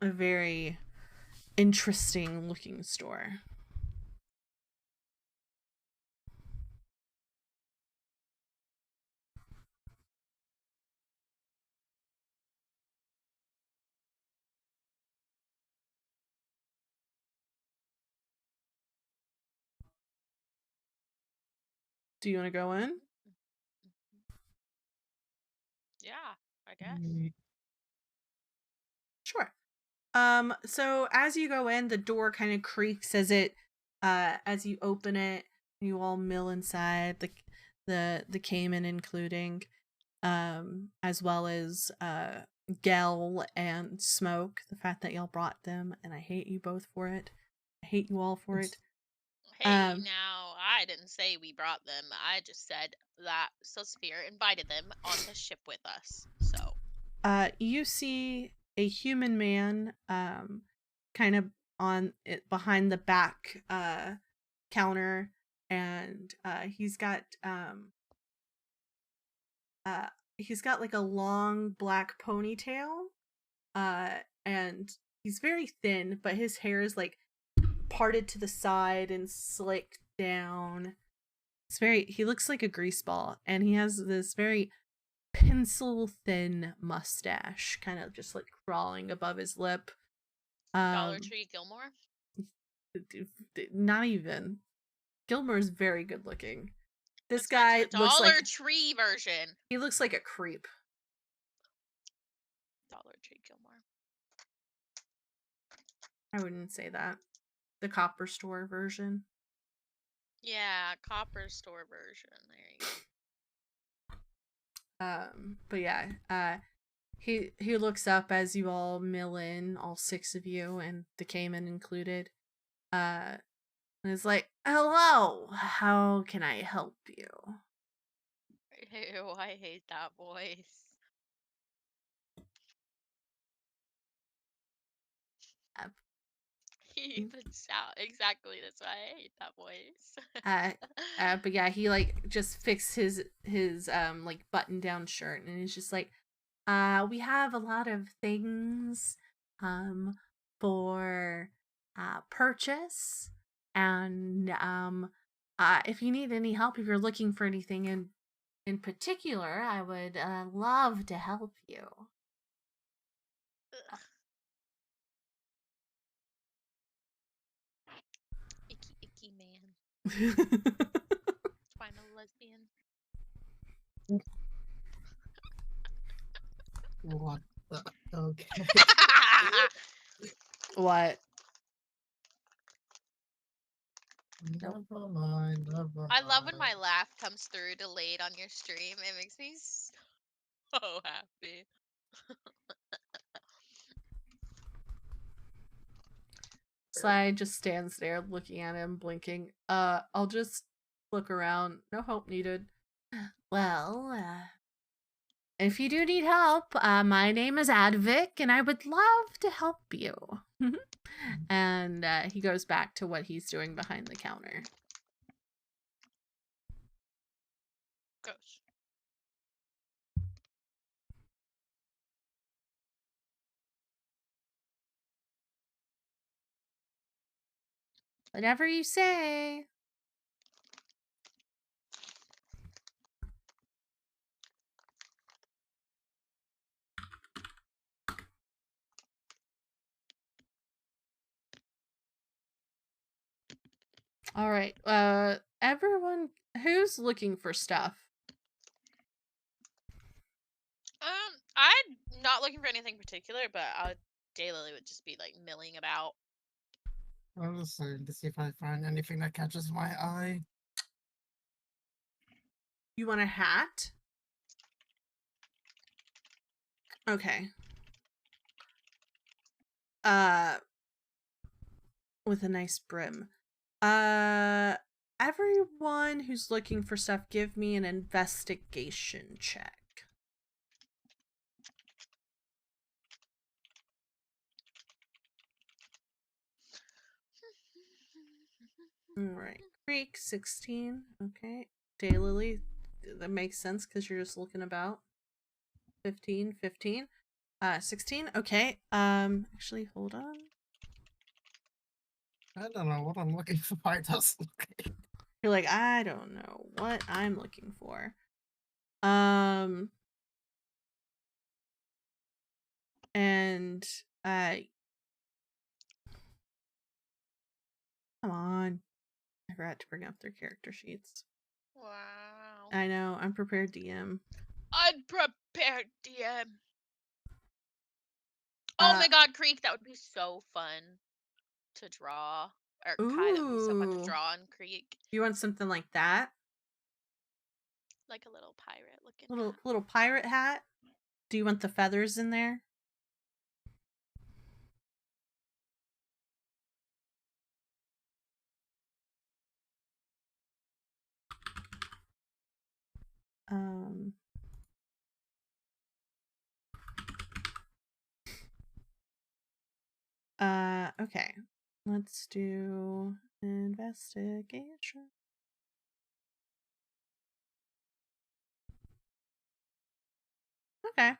very interesting looking store. Do you want to go in? Yeah, I guess. Sure. So as you go in, the door kind of creaks as you open it. You all mill inside, the Cayman including, as well as Gel and Smoke. The fact that y'all brought them, and I hate you both for it. I hate you all for it. Hey, now, I didn't say we brought them. I just said that Sphere invited them on the ship with us. So, You see a human man, kind of on it behind the back counter, and he's got like a long black ponytail, and he's very thin, but his hair is like parted to the side and slicked down. He looks like a greaseball, and he has this very pencil thin mustache kind of just like crawling above his lip. Dollar Tree Gilmore? Not even. Gilmore's very good looking. This Let's get to guy the looks Dollar like Tree version. he looks like a creep. Dollar Tree Gilmore. I wouldn't say that. The Copper Store version. Yeah, Copper Store version. There you go. But yeah, he looks up as you all mill in, all 6 of you and the Cayman included. And is like, "Hello, how can I help you?" Ew, I hate that voice. He even sound exactly that's why I hate that voice. But yeah, he like just fixed his like button down shirt, and he's just like, we have a lot of things for purchase, and if you need any help, if you're looking for anything in particular, I would love to help you. Icky man. Final lesbian. What the? Okay. What? Never mind. I love when my laugh comes through delayed on your stream. It makes me so happy. Sly just stands there looking at him, blinking. I'll just look around. No help needed. Well, if you do need help, my name is Advic, and I would love to help you. And he goes back to what he's doing behind the counter. Gross. Whatever you say. All right. Everyone who's looking for stuff. I'm not looking for anything particular, but Daylily would just be like milling about. I'm just saying to see if I find anything that catches my eye. You want a hat? Okay. With a nice brim. Everyone who's looking for stuff, give me an investigation check. Alright. Creek, 16. Okay. Daylily, that makes sense because you're just looking about. 15, 15. 16. Okay. Actually, hold on. I don't know what I'm looking for. It doesn't look like. You're like, I don't know what I'm looking for. And come on. I forgot to bring up their character sheets. Wow. I know, I'm prepared DM. Unprepared DM. Oh my god, Creek, that would be so fun to draw. Or Kai, that would be so fun to Ooh. draw on Creek. You want something like that? Like a little pirate looking. Little pirate hat? Do you want the feathers in there? Okay. Let's do investigation. Okay.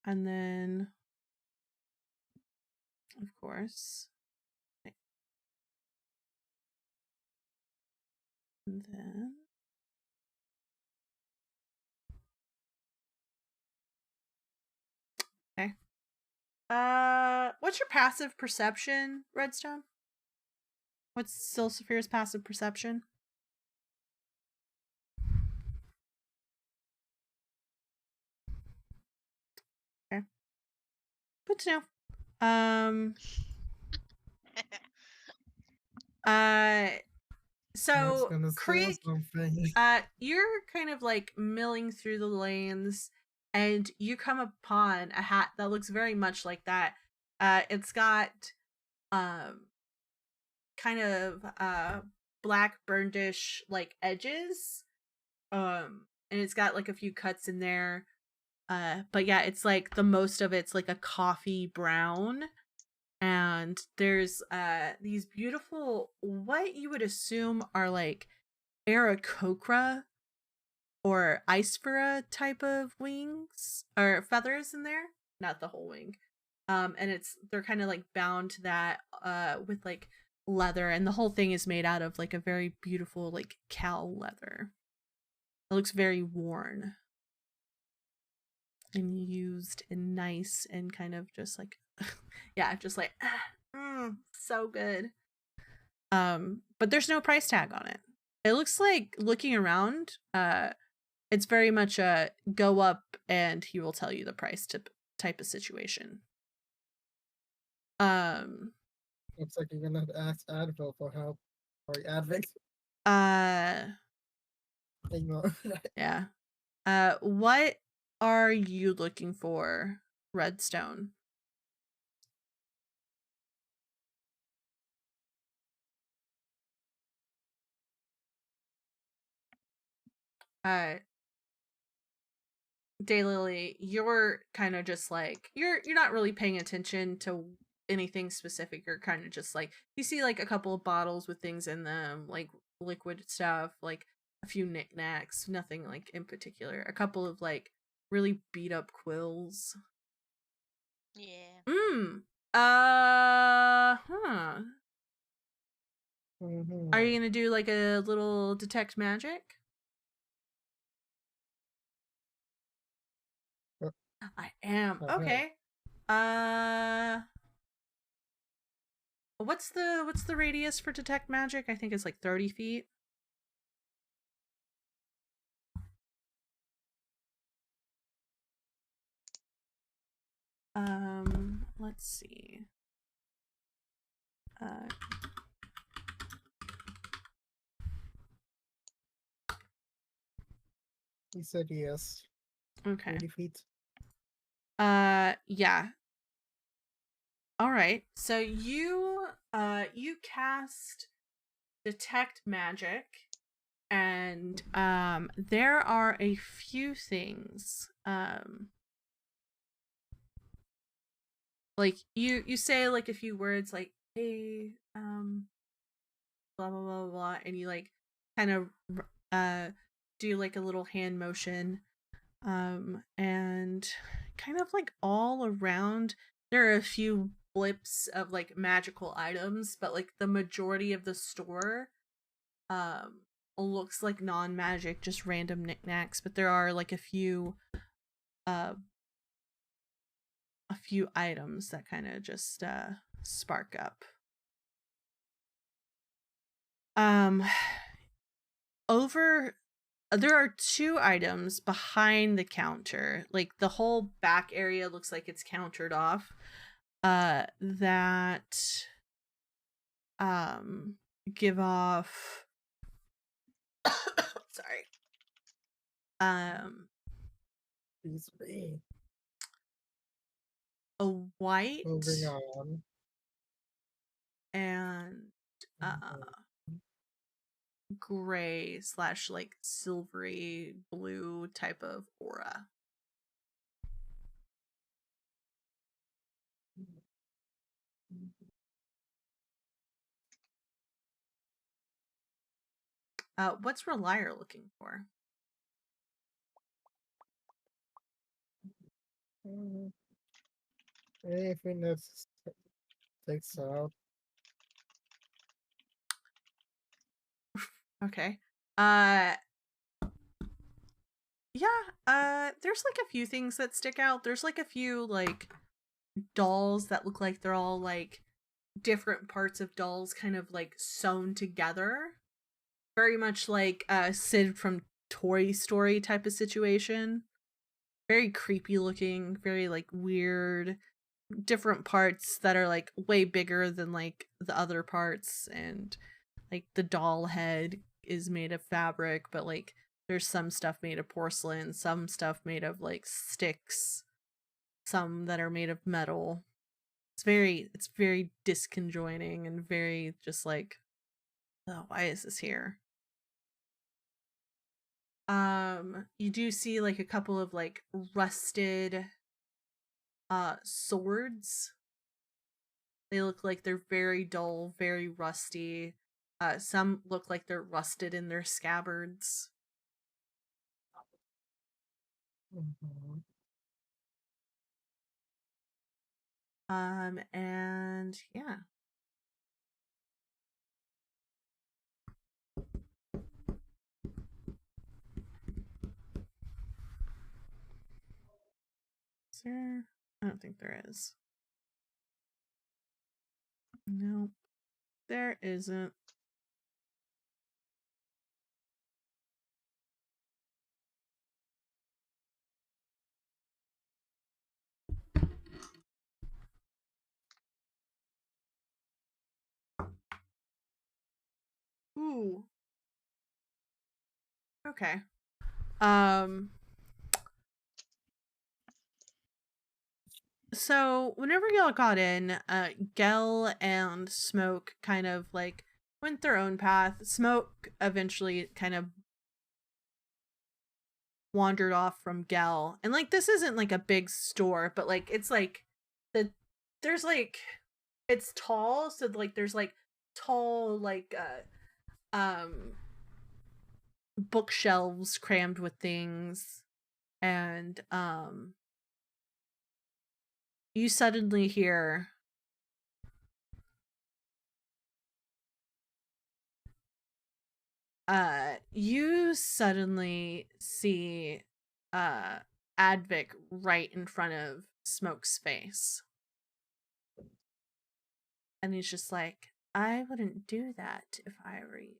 And then, of course, and then okay. What's your passive perception, Redstone? What's Silsafir's passive perception? Okay. Good to know. So Creek, you're kind of like milling through the lanes, and you come upon a hat that looks very much like that. It's got kind of black burnedish like edges, and it's got like a few cuts in there. But yeah, it's like the most of it's like a coffee brown, and there's these beautiful, what you would assume are like Aarakocra or Icefera type of wings or feathers in there, not the whole wing. And they're kind of like bound to that with like leather, and the whole thing is made out of like a very beautiful like cow leather. It looks very worn and used and nice and kind of just like yeah, just like so good. But there's no price tag on it. It looks like, looking around, it's very much a go up and he will tell you the price type of situation. Looks like you're gonna have to ask Advil for help. Or Advic. Yeah. What are you looking for, Redstone? Daylily, you're kind of just like you're not really paying attention to anything specific. You're kind of just like, you see like a couple of bottles with things in them, like liquid stuff, like a few knickknacks, nothing like in particular. A couple of like really beat up quills. Yeah. Huh. Mm-hmm. Are you gonna do like a little detect magic? I am. Okay. What's the radius for detect magic? I think it's like 30 feet. Let's see. He said yes. Okay. 30 feet. Yeah. All right. So you cast detect magic, and there are a few things. Like you say like a few words like, hey, blah blah blah blah, and you like kind of do like a little hand motion, And kind of like all around, there are a few blips of like magical items, but like the majority of the store looks like non-magic, just random knickknacks, but there are like uh a few items that kind of just spark up. Over There are two items behind the counter. Like the whole back area looks like it's countered off. That give off sorry. Please be. A white Moving on. and Mhm. gray / like silvery blue type of aura. What's Relier looking for? Anything that takes out. Okay. Yeah, there's like a few things that stick out. There's like a few like dolls that look like they're all like different parts of dolls kind of like sewn together. Very much like Sid from Toy Story type of situation. Very creepy looking, very like weird, different parts that are like way bigger than like the other parts, and like the doll head is made of fabric, but like there's some stuff made of porcelain, some stuff made of like sticks, some that are made of metal. It's very disconjoining and very just like, oh, why is this here? You do see like a couple of like rusted swords. They look like they're very dull, very rusty. Some look like they're rusted in their scabbards. Mhm. And yeah. Is there? I don't think there is. Nope. There isn't. Ooh. Okay. Um so whenever y'all got in, Gel and Smoke kind of like went their own path. Smoke eventually kind of wandered off from Gel. And like this isn't like a big store, but like it's like there's like it's tall, so like there's like tall like bookshelves crammed with things, and you suddenly hear you suddenly see Advic right in front of Smoke's face, and he's just like, I wouldn't do that if I were you.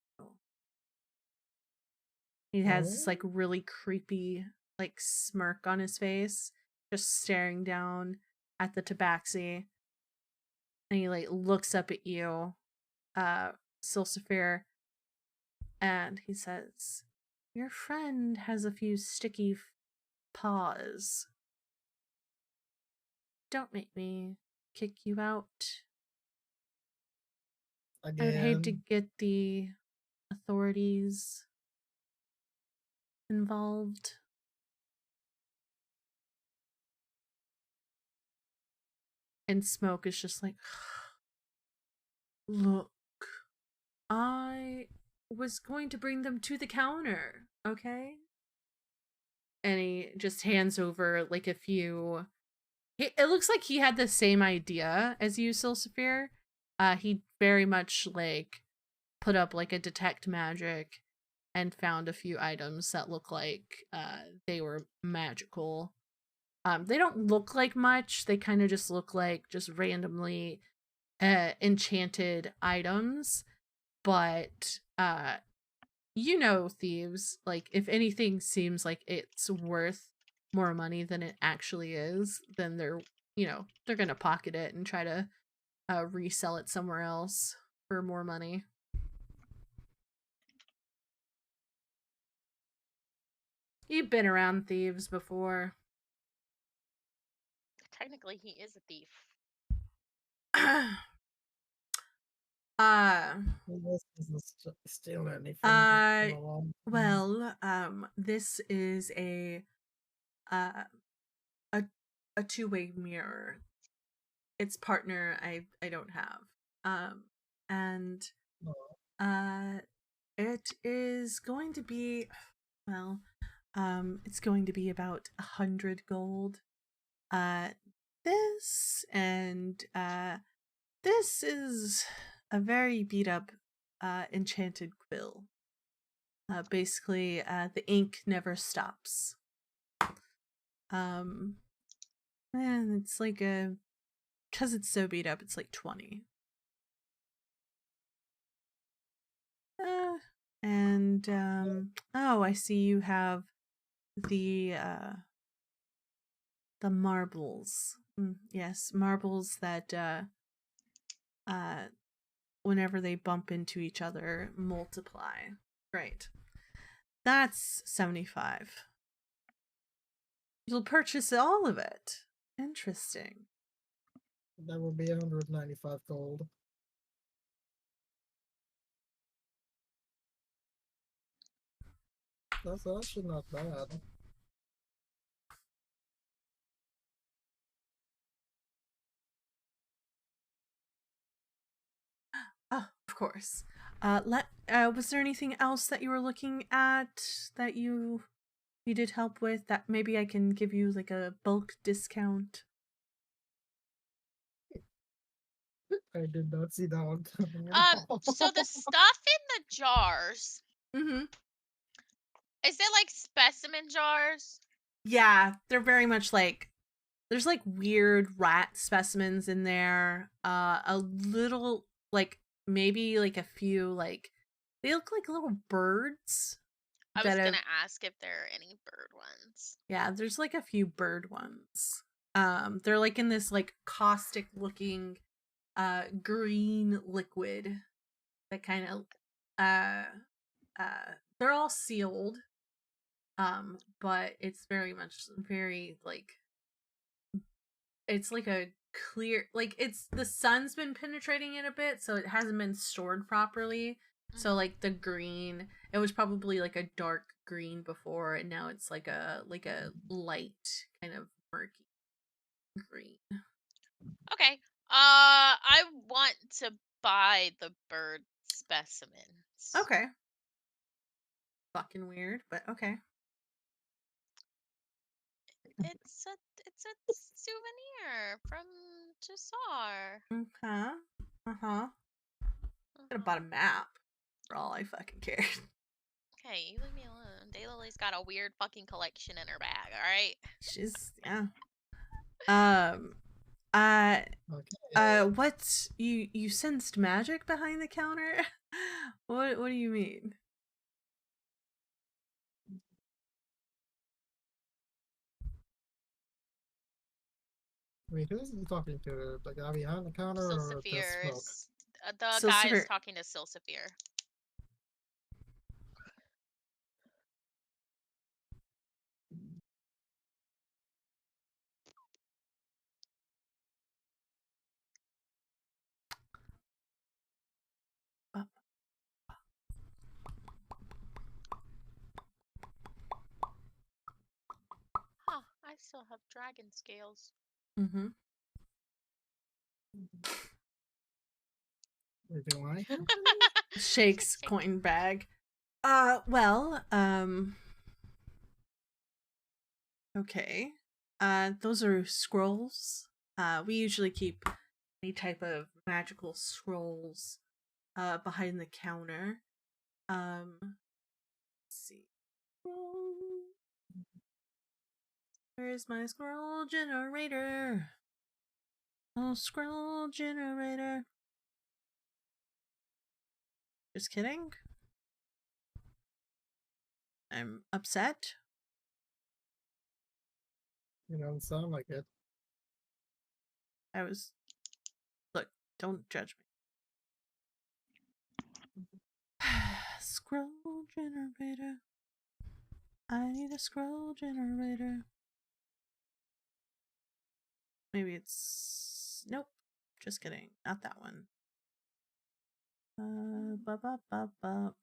He has this like really creepy like smirk on his face, just staring down at the tabaxi, and he like looks up at you, Silsafir, and he says, your friend has a few sticky paws. Don't make me kick you out. I would hate to Again. get the authorities involved. And Smoke is just like, look, I was going to bring them to the counter, okay? and he just hands over like a few. It looks like he had the same idea as you, Silsaphir. He very much like put up like a detect magic and found a few items that look like they were magical. They don't look like much. They kind of just look like just randomly enchanted items. But you know, thieves, like if anything seems like it's worth more money than it actually is, then they're gonna pocket it and try to resell it somewhere else for more money. You've been around thieves before. Technically, he is a thief. This isn't stealing anything from the law. Well, this is a a a two-way mirror. Its partner I don't have. And it is going to be, well, it's going to be about 100 gold. This and this is a very beat up enchanted quill. Basically, the ink never stops. And it's like because it's so beat up, it's like 20. And oh, I see you have the marbles. Yes, marbles that whenever they bump into each other multiply. Right. That's 75. You'll purchase all of it. Interesting. That would be 195 gold. That's actually not bad. Oh, of course. Was there anything else that you were looking at that you needed help with that maybe I can give you like a bulk discount? I did not see that one coming. So the stuff in the jars, Mm-hmm. is it like specimen jars? Yeah, they're very much like there's like weird rat specimens in there. A little like maybe like a few like they look like little birds. I was That gonna have ask if there are any bird ones. Yeah, there's like a few bird ones. They're like in this like caustic looking green liquid that kind of uh they're all sealed. But it's very much very like it's like a clear like it's the sun's been penetrating it a bit, so it hasn't been stored properly. So like the green, it was probably like a dark green before, and now it's like a light kind of murky green. Okay. I want to buy the bird specimens. Okay. Fucking weird, but okay. It's a souvenir from Jrusar. Okay. Uh-huh. Could have bought a map for all I fucking cared. Okay, you leave me alone. Daylily's got a weird fucking collection in her bag, alright? She's yeah. Okay. What you sensed magic behind the counter? What do you mean? Wait, who's he talking to? The guy behind the counter or the smoke? Silsaphir. The So guy is Severe. talking to Silsaphir. Huh, I still have dragon scales. Mm-hmm. Wait, do I? Shakes coin bag. Well, Okay. Those are scrolls. We usually keep any type of magical scrolls behind the counter. Let's see. Where's my scroll generator? Oh, scroll generator. Just kidding. I'm upset. You don't sound like it. I was. Look, don't judge me. Scroll generator. I need a scroll generator. Maybe it's. Nope. Just kidding. Not that one. Bup, bup, bup, bup.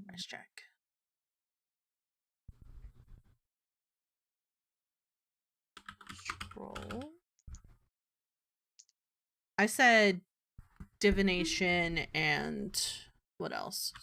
Let's check. Scroll. I said divination and what else?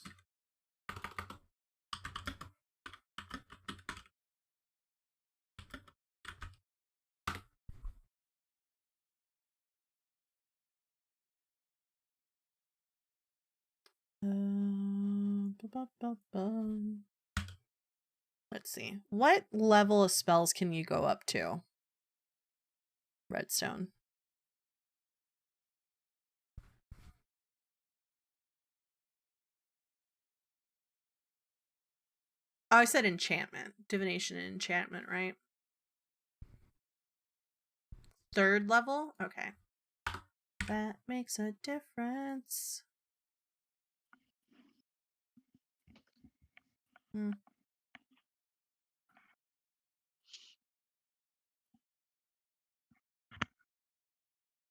Let's see. What level of spells can you go up to? Redstone. Oh, I said enchantment. Divination and enchantment, right? 3rd level? Okay. That makes a difference.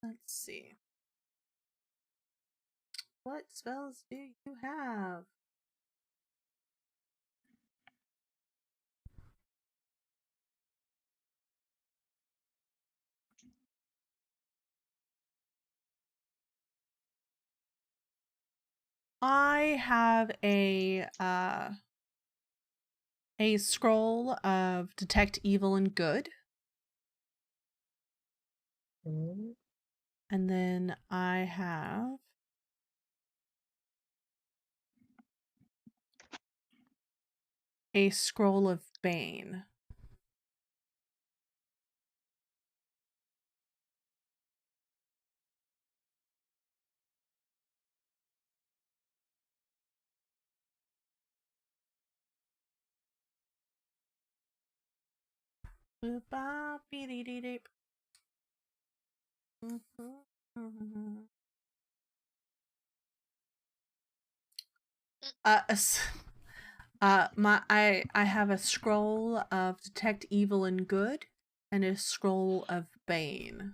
Let's see. What spells do you have? I have a scroll of detect evil and good. Mm. And then I have a scroll of bane. I have a scroll of detect evil and good and a scroll of bane.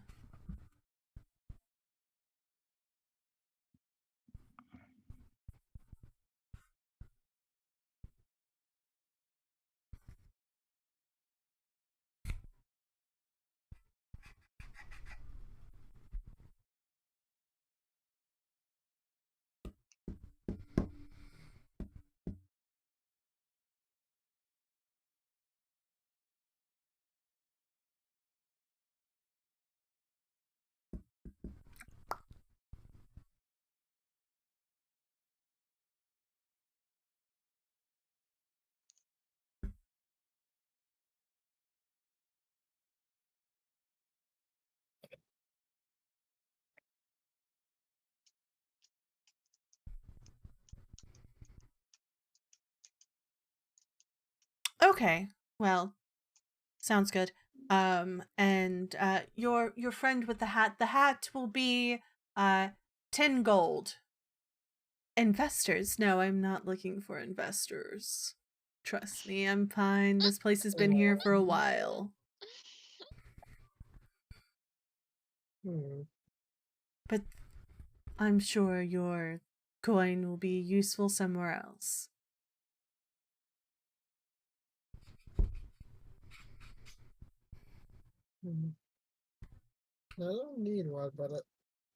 Okay, well, sounds good. And your friend with the hat will be 10 gold. Investors? No, I'm not looking for investors. Trust me, I'm fine. This place has been here for a while. But I'm sure your coin will be useful somewhere else. I don't need one, but I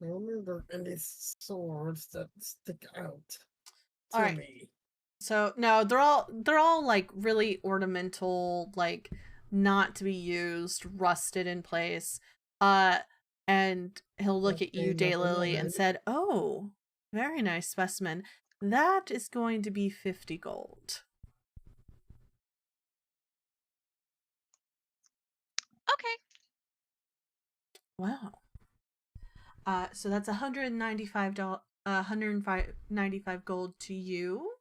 remember any swords that stick out to All right. me. So no, they're all like really ornamental, like not to be used, rusted in place. And he'll look at you, Nothing Daylily, and already. said, "Oh, very nice specimen. That is going to be 50 gold." Okay. Wow. So that's $195, 195 gold to you,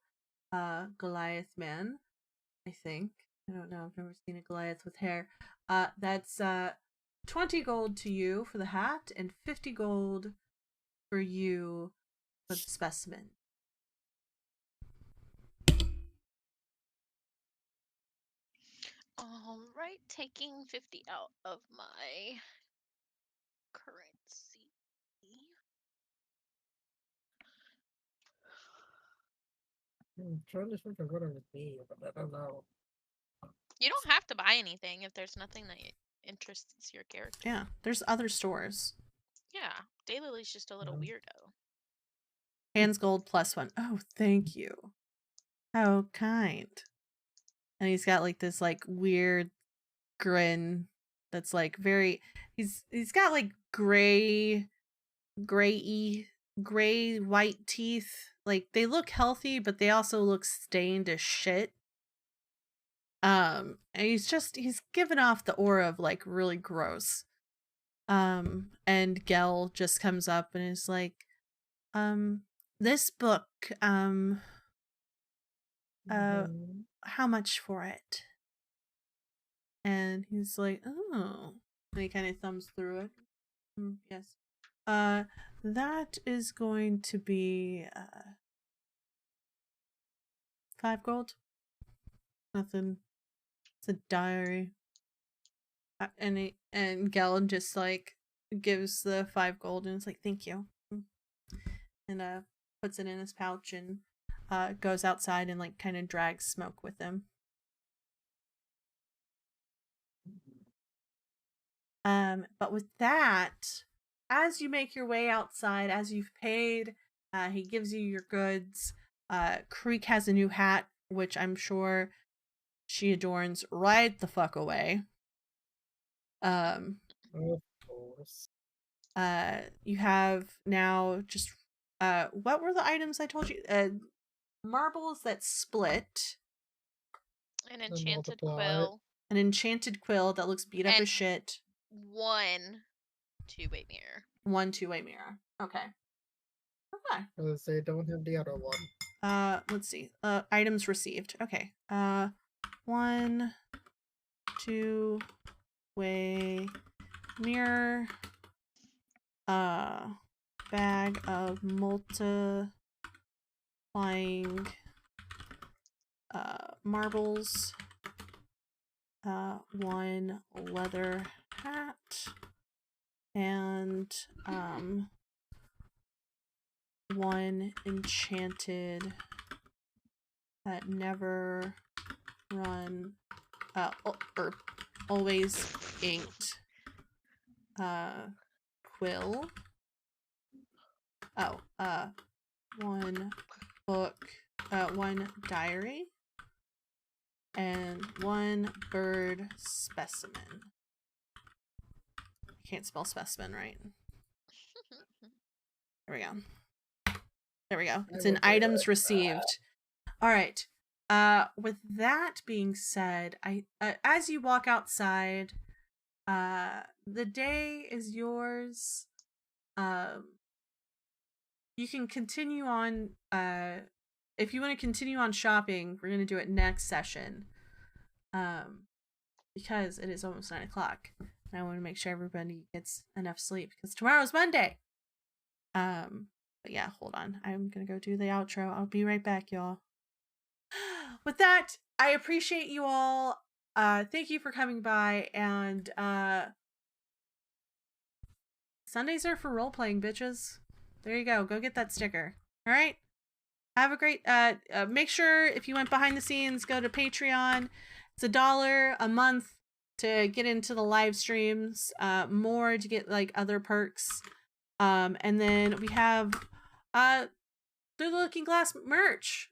Goliath man. I think. I don't know. I've never seen a Goliath with hair. That's 20 gold to you for the hat and 50 gold for you for the specimen. All right, taking 50 out of my currency. I'm trying to think of what it would be, but I don't know. You don't have to buy anything if there's nothing that interests your character. Yeah, there's other stores. Yeah, Daylily's just a little weirdo. Hands gold +1. Oh, thank you. How kind. And he's got like this like weird grin that's like very he's got like gray white teeth. Like they look healthy, but they also look stained as shit. And he's given off the aura of like really gross. And Gel just comes up and is like, this book, how much for it? And he's like, oh, and he kind of thumbs through it. Yes. That is going to be 5 gold. Nothing. It's a diary. And Gellin just like gives the 5 gold and is like, thank you. And puts it in his pouch and goes outside and like kind of drags Smoke with him. But with that, as you make your way outside, as you've paid, he gives you your goods. Creek has a new hat, which I'm sure she adorns right the fuck away. Of course. You have now just what were the items I told you? Marbles that split. An enchanted multiply. quill. An enchanted quill that looks beat up And as shit. 1 two-way mirror. 1 two-way mirror. Okay. Okay. Because they don't have the other one. Let's see. Items received. Okay. 1 2-way mirror. Bag of multiplying marbles. 1 leather hat. And 1 enchanted that never run or always inked quill. 1 book, 1 diary, and 1 bird specimen. I can't spell specimen right. There we go. There we go. It's in items received. All right. With that being said, as you walk outside, the day is yours. You can continue on. If you want to continue on shopping, we're gonna do it next session. Because it is almost 9 o'clock, and I want to make sure everybody gets enough sleep because tomorrow's Monday. But yeah, hold on. I'm gonna go do the outro. I'll be right back, y'all. With that, I appreciate you all. Thank you for coming by, and Sundays are for role playing, bitches. There you go. Go get that sticker. All right. Have a great. Make sure if you went behind the scenes, go to Patreon. It's $1 a month to get into the live streams. More to get like other perks. And then we have the Looking Glass merch.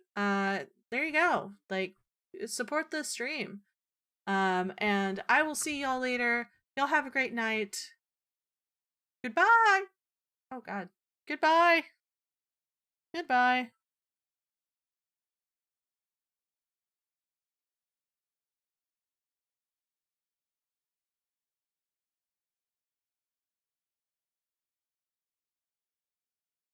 there you go. Like, support the stream. And I will see y'all later. Y'all have a great night. Goodbye. Oh God. Goodbye. Goodbye.